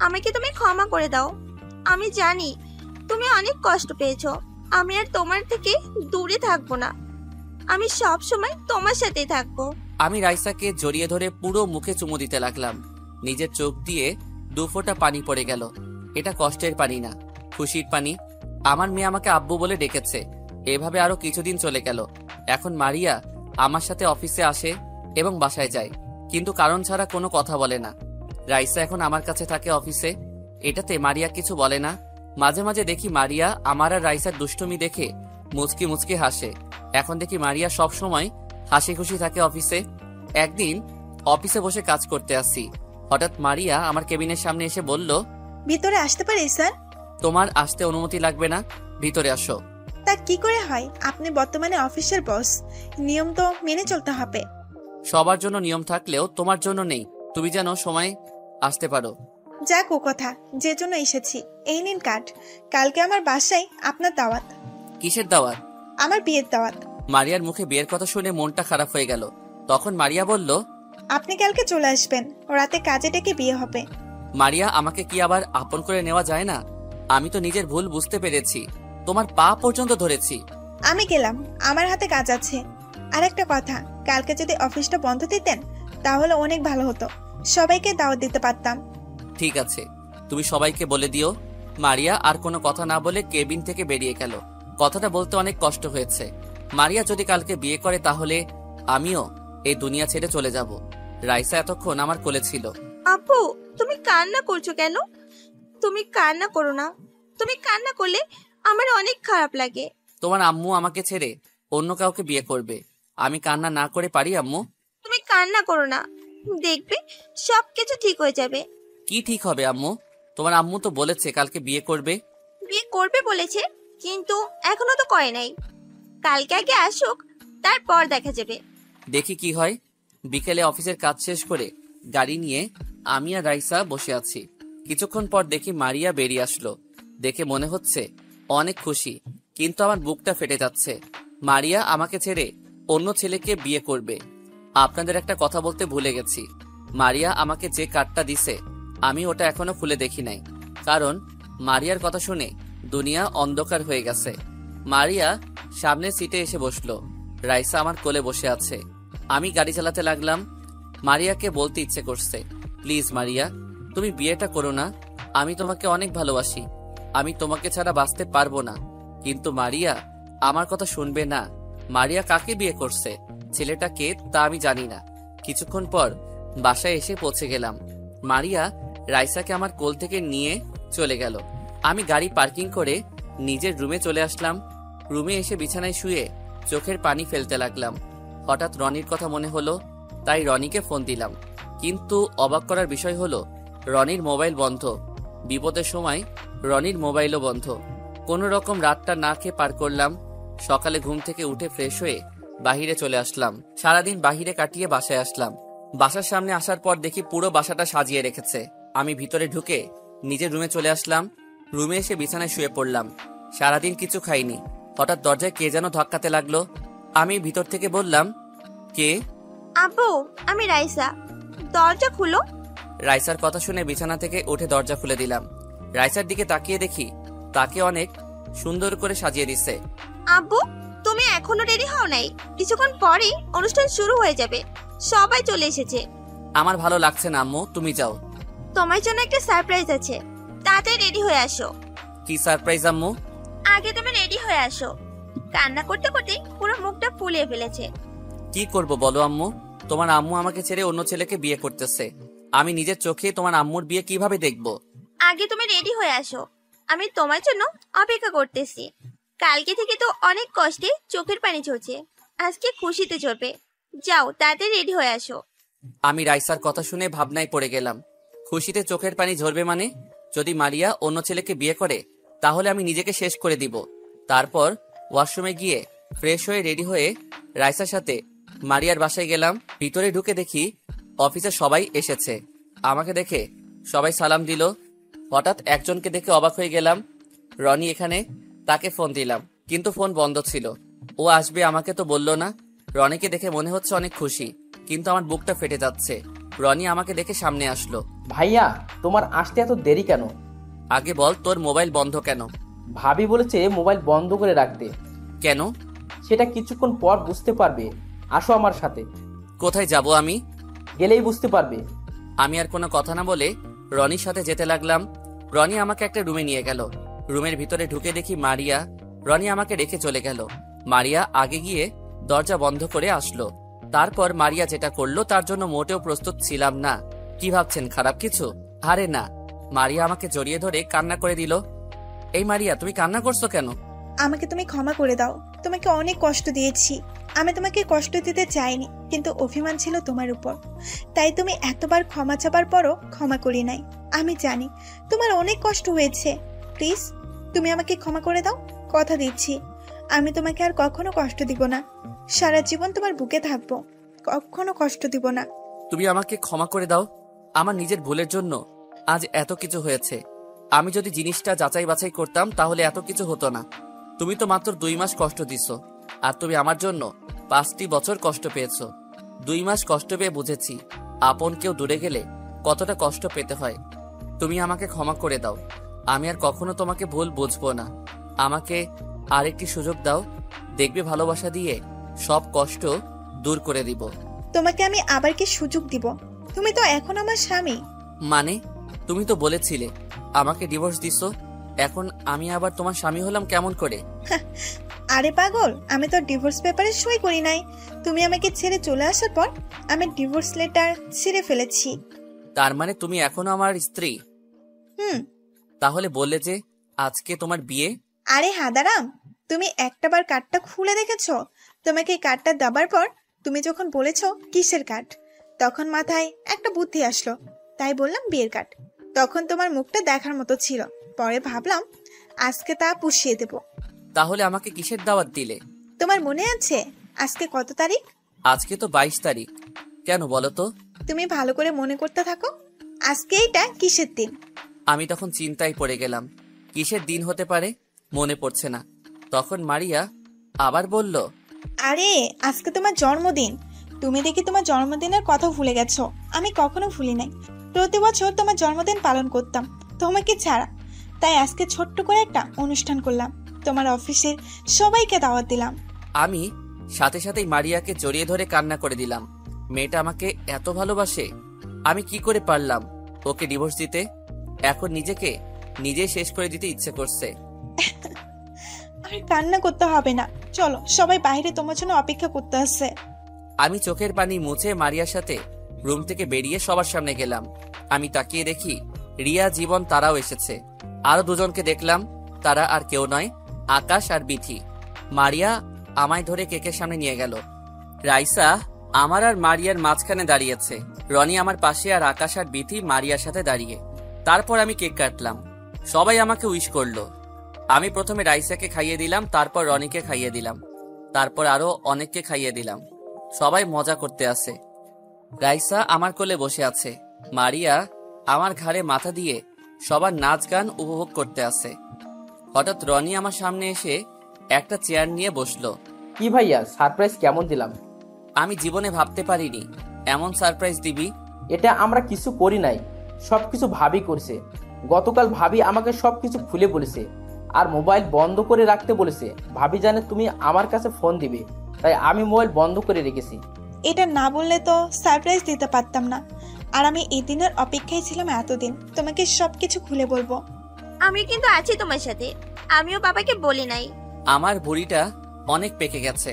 [SPEAKER 8] আমাকে তুমি ক্ষমা করে দাও। আমি জানি তুমি অনেক কষ্ট পেয়েছো। আমি আর তোমার থেকে দূরে থাকবো না। আমি সব সময় তোমার সাথেই থাকবো।
[SPEAKER 2] আমি রাইসাকে জড়িয়ে ধরে পুরো মুখে চুমু দিতে লাগলাম। নিজের চোখ দিয়ে 2 ফোঁটা পানি পড়ে গেল। এটা কষ্টের পানি না, খুশির পানি। আমার মেয়ে আমাকে আব্বু বলে ডেকেছে। এভাবে আরো কিছুদিন চলে গেল। এখন মারিয়া আমার সাথে অফিসে আসে এবং বাসায় যায়, কিন্তু কারণ ছাড়া কোনো কথা বলে না। রাইসা এখন আমার কাছে থাকে অফিসে। এটাতে মারিয়া কিছু বলে না। মাঝে মাঝে দেখি মারিয়া আমার আর রাইসার দুষ্টুমি দেখে মুচকি মুচকি হাসে। এখন দেখি মারিয়া সব সময় হাসি খুশি থাকে অফিসে। একদিন অফিসে বসে কাজ করতে আসছি, হঠাৎ মারিয়া আমার কেবিনের সামনে এসে বলল,
[SPEAKER 1] ভিতরে আসতে পারি স্যার?
[SPEAKER 2] তোমার আসতে অনুমতি লাগবে না, ভিতরে আসো।
[SPEAKER 1] তা কি করে হয়? আপনি বর্তমানে অফিসের বস, নিয়ম তো মেনে চলতে হবে।
[SPEAKER 2] সবার জন্য নিয়ম থাকলেও তোমার জন্য নেই। তুমি যেন সময় আসতে পারো।
[SPEAKER 1] যাক ও কথা, যে জন্য এসেছি। এই নিন কার্ড। কালকে আমার বাসায় আপনার দাওয়াত।
[SPEAKER 2] কিসের দাওয়াত?
[SPEAKER 1] আমার বিয়ের দাওয়াত।
[SPEAKER 2] মারিয়ার মুখে বিয়ের কথা শুনে মনটা খারাপ হয়ে গেল। তখন মারিয়া বলল,
[SPEAKER 1] আপনি কালকে চলে আসবেন, রাতে কাজে ডেকে বিয়ে হবে।
[SPEAKER 2] মারিয়া, আমাকে কি আবার আপন করে নেওয়া যায় না? আমি তো নিজের ভুল বুঝতে পেরেছি, তোমার পা পর্যন্ত ধরেছি।
[SPEAKER 1] আমি গেলাম, আমার হাতে কাজ আছে। আর একটা কথা, কালকে যদি অফিসটা বন্ধ দিতেন তাহলে অনেক ভালো হতো, সবাইকে দাওয়াত দিতে পারতাম।
[SPEAKER 2] ঠিক আছে, তুমি সবাইকে বলে দিও। মারিয়া আর কোনো কথা না বলে কেবিন থেকে বেরিয়ে গেল। কথাটা বলতে অনেক কষ্ট হয়েছে। মারিয়া যদি কালকে বিয়ে করে তাহলে আমিও এই দুনিয়া ছেড়ে চলে যাব। রাইসা এতক্ষণ আমার কোলে ছিল।
[SPEAKER 8] আপু, তুমি কান্না করছো কেন? তুমি কান্না করো না। তুমি কান্না করলে আমার অনেক খারাপ লাগে।
[SPEAKER 2] তোমার আম্মু আমাকে ছেড়ে অন্য কাউকে বিয়ে করবে, আমি কান্না না করে পারি আম্মু?
[SPEAKER 8] তুমি কান্না করো না, দেখবে সবকিছু ঠিক হয়ে যাবে।
[SPEAKER 2] কি ঠিক হবে আম্মু? তোমার আম্মু তো বলেছে কালকে বিয়ে করবে।
[SPEAKER 8] বিয়ে করবে বলেছে, কিন্তু এখনো তো করে নাই। কালকে আগে আসুক, তারপর দেখা যাবে।
[SPEAKER 2] দেখি কি হয়। বিকেলে অফিসের কাজ শেষ করে গাড়ি নিয়ে আমি আর রাইসা বসে আছি। কিছুক্ষণ পর দেখি মারিয়া বেরিয়ে আসলো। দেখে মনে হচ্ছে অনেক খুশি, কিন্তু আমার বুকটা ফেটে যাচ্ছে। মারিয়া আমাকে ছেড়ে অন্য ছেলেকে বিয়ে করবে। আপনাদের একটা কথা বলতে ভুলে গেছি, মারিয়া আমাকে যে কার্ডটা দিছে আমি ওটা এখনো খুলে দেখি নাই, কারণ মারিয়ার কথা শুনে দুনিয়া অন্ধকার হয়ে গেছে। মারিয়া সামনের সিটে এসে বসলো। রাইসা আমার কোলে বসে আছে। আমি গাড়ি চালাতে লাগলাম। মারিয়াকে বলতে ইচ্ছে করছে, প্লিজ মারিয়া, তুমি বিয়েটা করো না। আমি তোমাকে অনেক ভালোবাসি, আমি তোমাকে ছাড়া বাঁচতে পারবো না। কিন্তু মারিয়া আমার কথা শুনবে না। মারিয়া কাকে বিয়ে করছে, ছেলেটা কে তা আমি জানি না। কিছুক্ষণ পর বাসায় এসে পৌঁছে গেলাম। মারিয়া রাইসাকে আমার কোল থেকে নিয়ে চলে গেল। আমি গাড়ি পার্কিং করে নিজের রুমে চলে আসলাম। রুমে এসে বিছানায় শুয়ে চোখের পানি ফেলতে লাগলাম। হঠাৎ রনির কথা মনে হলো, তাই রনিকে ফোন দিলাম। কিন্তু অবাক করার বিষয় হলো রনির মোবাইল বন্ধ। বিপদের সময় রনির মোবাইলও বন্ধ। কোনো রকম রাতটা না খেয়ে পার করলাম। সকালে ঘুম থেকে উঠে ফ্রেশ হয়ে বাহিরে চলে আসলাম। সারাদিন বাহিরে কাটিয়ে বাসায় আসলাম। বাসার সামনে আসার পর দেখি পুরো বাসাটা সাজিয়ে রেখেছে। আমি ভিতরে ঢুকে নিজের রুমে চলে আসলাম। রুমে এসে বিছানায় শুয়ে পড়লাম। সারাদিন কিছু খাইনি। হঠাৎ দরজায় কে যেন ধাক্কাতে লাগলো। আমি ভিতর থেকে বললাম, কে?
[SPEAKER 8] আব্বু, আমি রাইসা, দরজা খুলো।
[SPEAKER 2] রাইসার কথা শুনে বিছানা থেকে উঠে দরজা খুলে দিলাম। রাইসার দিকে তাকিয়ে দেখি তাকে অনেক সুন্দর করে সাজিয়ে দিছে।
[SPEAKER 8] আব্বু, তুমি এখনো রেডি হও নাই? কিছুক্ষণ পরেই অনুষ্ঠান শুরু হয়ে যাবে, সবাই চলে এসেছে।
[SPEAKER 2] আমার ভালো লাগছে না আম্মু, তুমি যাও।
[SPEAKER 8] তোমার জন্য একটা সারপ্রাইজ আছে, তাড়াতাড়ি রেডি হয়ে আসো।
[SPEAKER 2] কি সারপ্রাইজ আম্মু?
[SPEAKER 8] আগে তুমি রেডি হয়ে আসো। কান্না করতে করতে পুরো মুখটা ফুলিয়ে ফেলেছে।
[SPEAKER 2] কি করব বলো আম্মু? তোমার আম্মু আমাকে ছেড়ে অন্য ছেলেকে বিয়ে করতেছে। আমি নিজের চোখে তোমার আম্মুর বিয়ে কিভাবে দেখব?
[SPEAKER 8] আগে তুমি রেডি হয়ে আসো, আমি তোমার জন্য অপেক্ষা করতেছি। কালকে থেকে তো অনেক কষ্টে চোখের পানি ঝরছে, আজকে খুশিতে ঝরবে। যাও, তাড়াতাড়ি রেডি হয়ে আসো।
[SPEAKER 2] আমি রাইসার কথা শুনে ভাবনায় পড়ে গেলাম। খুশিতে চোখের পানি ঝরবে মানে? যদি মারিয়া অন্য ছেলেকে বিয়ে করে তাহলে আমি নিজেকে শেষ করে দিব। তারপর ওয়াশরুমে গিয়ে ফ্রেশ হয়ে রেডি হয়ে রাইসার সাথে মারিয়ার বাসায় গেলাম। ভিতরে ঢুকে দেখি অফিসে সবাই এসেছে। আমাকে দেখে সবাই সালাম দিল। হঠাৎ একজনকে দেখে অবাক হয়ে গেলাম। রনি এখানে, তাকে ফোন দিলাম, কিন্তু ফোন বন্ধ ছিল। ও আসবে আমাকে তো বললো না। রনিকে দেখে মনে হচ্ছে অনেক খুশি, কিন্তু আমার বুকটা ফেটে যাচ্ছে। রনি আমাকে দেখে সামনে আসলো।
[SPEAKER 7] ভাইয়া, তোমার আসতে এত দেরি কেন?
[SPEAKER 2] আগে বল, তোর মোবাইল বন্ধ কেন?
[SPEAKER 7] ভাবি বলেছে মোবাইল বন্ধ করে রাখতে।
[SPEAKER 2] কেন?
[SPEAKER 7] সেটা কিছুক্ষণ পর বুঝতে পারবে। আসো আমার সাথে।
[SPEAKER 2] কোথায় যাব আমি?
[SPEAKER 7] গেলেই বুঝতে পারবে।
[SPEAKER 2] আমি আর কোনো কথা না বলে রনির সাথে যেতে লাগলাম। রনি আমাকে একটা রুমে নিয়ে গেল। রুমের ভিতরে ঢুকে দেখি মারিয়া। রনি আমাকে রেখে চলে গেল। মারিয়া আগে গিয়ে দরজা বন্ধ করে আসলো। তারপর মারিয়া যেটা করলো তার জন্য মোটেও প্রস্তুত ছিলাম না। কি ভাবছেন, খারাপ কিছু? আরে না। মারিয়া আমাকে জড়িয়ে ধরে কান্না করে দিল। এই মারিয়া, তুমি কান্না করছো কেন?
[SPEAKER 1] আমাকে তুমি ক্ষমা করে দাও, তোমাকে অনেক কষ্ট দিয়েছি। আমি তোমাকে কষ্ট দিতে চাইনি, কিন্তু অভিমান ছিল তোমার উপর, তাই তুমি এতবার ক্ষমা চাবার পরও ক্ষমা করি নাই। আমি জানি তোমার অনেক কষ্ট হয়েছে। প্লিজ তুমি আমাকে ক্ষমা করে দাও। কথা দিচ্ছি আমি তোমাকে আর কখনো কষ্ট দিব না। সারা জীবন তোমার বুকে থাকবো, কখনো কষ্ট দিব না।
[SPEAKER 2] তুমি আমাকে ক্ষমা করে দাও। আমার নিজের ভুলের জন্য আজ এত কিছু হয়েছে। আমি যদি জিনিসটা যাচাই বাছাই করতাম তাহলে এত কিছু হতো না। তুমি তো মাত্র 2 মাস কষ্ট দিছো, আর তুমি আমার জন্য 5টি বছর কষ্ট পেয়েছো। 2 মাস কষ্ট পেয়ে বুঝেছি আপন কেউ দূরে গেলে কতটা কষ্ট পেতে হয়। তুমি আমাকে ক্ষমা করে দাও। আমি আর কখনো তোমাকে ভুল বুঝবো না। আমাকে আরেকটি সুযোগ দাও, দেখবে ভালোবাসা দিয়ে সব কষ্ট দূর করে দিব।
[SPEAKER 1] তোমাকে আমি আবার কি সুযোগ দিব? তুমি তো এখন আমার স্বামী।
[SPEAKER 2] মানে? তুমি তো বলেছিলে আমাকে ডিভোর্স দিছো, এখন আমি আবার তোমার স্বামী হলাম কেমন করে?
[SPEAKER 1] আরে পাগল, আমি তো ডিভোর্স পেপারে সই করি নাই। তুমি আমাকে ছেড়ে চলে আসার পর আমি ডিভোর্স লেটার ছিঁড়ে ফেলেছি।
[SPEAKER 2] তার মানে তুমি এখনো আমার স্ত্রী? তাহলে বললে যে আজকে তোমার বিয়ে।
[SPEAKER 1] আরে হাদারাম, তুমি একটাবার কার্ডটা খুলে দেখেছো? তোমাকে কার্ডটা দেবার পর তুমি যখন বলেছো কিসের কার্ড, তখন মাথায় একটা বুদ্ধি আসলো, তাই বললাম বিয়ের কার্ড। তখন তোমার মুখটা দেখার মতো ছিল, পরে ভাবলাম আজকে তা পুষিয়ে দেব।
[SPEAKER 2] তাহলে আমাকে কিসের দাওয়াত দিলে?
[SPEAKER 1] তোমার মনে আছে আজকে কত তারিখ?
[SPEAKER 2] আজকে তো 22 তারিখ। কেন বলো তো?
[SPEAKER 1] তুমি ভালো করে মনে করতে থাকো, আজকে এটা কিসের দিন?
[SPEAKER 2] আমি তখন চিন্তায় পড়ে গেলাম, কিসের দিন হতে পারে মনে পড়ছে না। তখন মারিয়া আবার বলল,
[SPEAKER 1] আরে আজকে তোমার জন্মদিন, তুমি দেখি তোমার জন্মদিনের কথা ভুলে গেছো। আমি কখনো ভুলি নাই, প্রতি বছর তোমার জন্মদিন পালন করতাম তোমাকে ছাড়া। তাই আজকে ছোট্ট করে একটা অনুষ্ঠান করলাম, তোমার অফিসের সবাইকে দাওয়াত দিলাম।
[SPEAKER 2] আমি সাথে সাথেই মারিয়াকে জড়িয়ে ধরে কান্না করে দিলাম। মেয়েটা আমাকে এত ভালোবাসে, আমি কি করে পারলাম ওকে ডিভোর্স দিতে? এখন নিজেকে নিজেই শেষ করে দিতে ইচ্ছে করছে।
[SPEAKER 1] আর কান্না করতে হবে না, চলো সবাই বাইরে তোমার জন্য অপেক্ষা করতে আসছে।
[SPEAKER 2] আমি চোখের পানি মুছে মারিয়ার সাথে রুম থেকে বেরিয়ে সবার সামনে গেলাম। আমি তাকিয়ে দেখি রিয়া, জীবন তারাও এসেছে। আরো দুজনকে দেখলাম, তারা আর কেউ নয়, আকাশ আর বিথি। মারিয়া আমায় ধরে কেকের সামনে নিয়ে গেল। রাইসা আমার আর মারিয়ার মাঝখানে দাঁড়িয়েছে, রনি আমার পাশে, আর আকাশ আর বিথি মারিয়ার সাথে দাঁড়িয়ে। তারপর আমি কেক কাটলাম, সবাই আমাকে উইশ করলো। আমি প্রথমে রাইসাকে খাইয়ে দিলাম, তারপর রনিকে খাইয়ে দিলাম, তারপর আরো অনেককে খাইয়ে দিলাম। সবাই মজা করতে আছে। রাইসা আমার কোলে বসে আছে, মারিয়া আমার ঘাড়ে মাথা দিয়ে সবার নাচ গান উপভোগ করতে আছে। হঠাৎ রনি আমার সামনে এসে একটা চেয়ার নিয়ে বসলো।
[SPEAKER 7] কি ভাইয়া, সারপ্রাইজ কেমন দিলাম?
[SPEAKER 2] আমি জীবনে ভাবতে পারিনি এমন সারপ্রাইজ দিবি।
[SPEAKER 7] এটা আমরা কিছু করি নাই, সবকিছু ভাবি করছে। গতকাল ভাবি আমাকে সবকিছু খুলে বলেছে, আর মোবাইল বন্ধ করে রাখতে বলেছে। ভাবি জানে তুমি আমার কাছে ফোন দিবে, তাই আমি মোবাইল বন্ধ করে রেখেছি।
[SPEAKER 1] এটা না বললে তো সারপ্রাইজ দিতে পারতাম না, আর আমি এই দিনের অপেক্ষায় ছিলাম এতদিন, তোমাকে সবকিছু খুলে বলবো।
[SPEAKER 8] আমি কিন্তু আছি তোমার সাথে, আমিও বাবাকে বলি নাই।
[SPEAKER 2] আমার ভুঁড়িটা অনেক পেকে গেছে।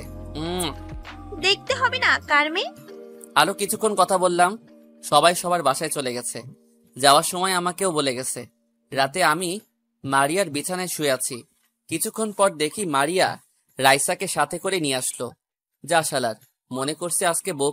[SPEAKER 8] দেখতে হবে না কার মেয়ে।
[SPEAKER 2] আরো কিছুক্ষণ কথা বললাম, সবাই সবার বাসায় চলে গেছে। যাওয়ার সময় আমাকেও বলে গেছে। রাতে আমি মারিয়ার বিছানায় শুয়ে আছি। কিছুক্ষণ পর দেখি মারিয়া রাইসাকে সাথে করে নিয়ে আসলো। যা শালার, মনে করছে আজকে বউ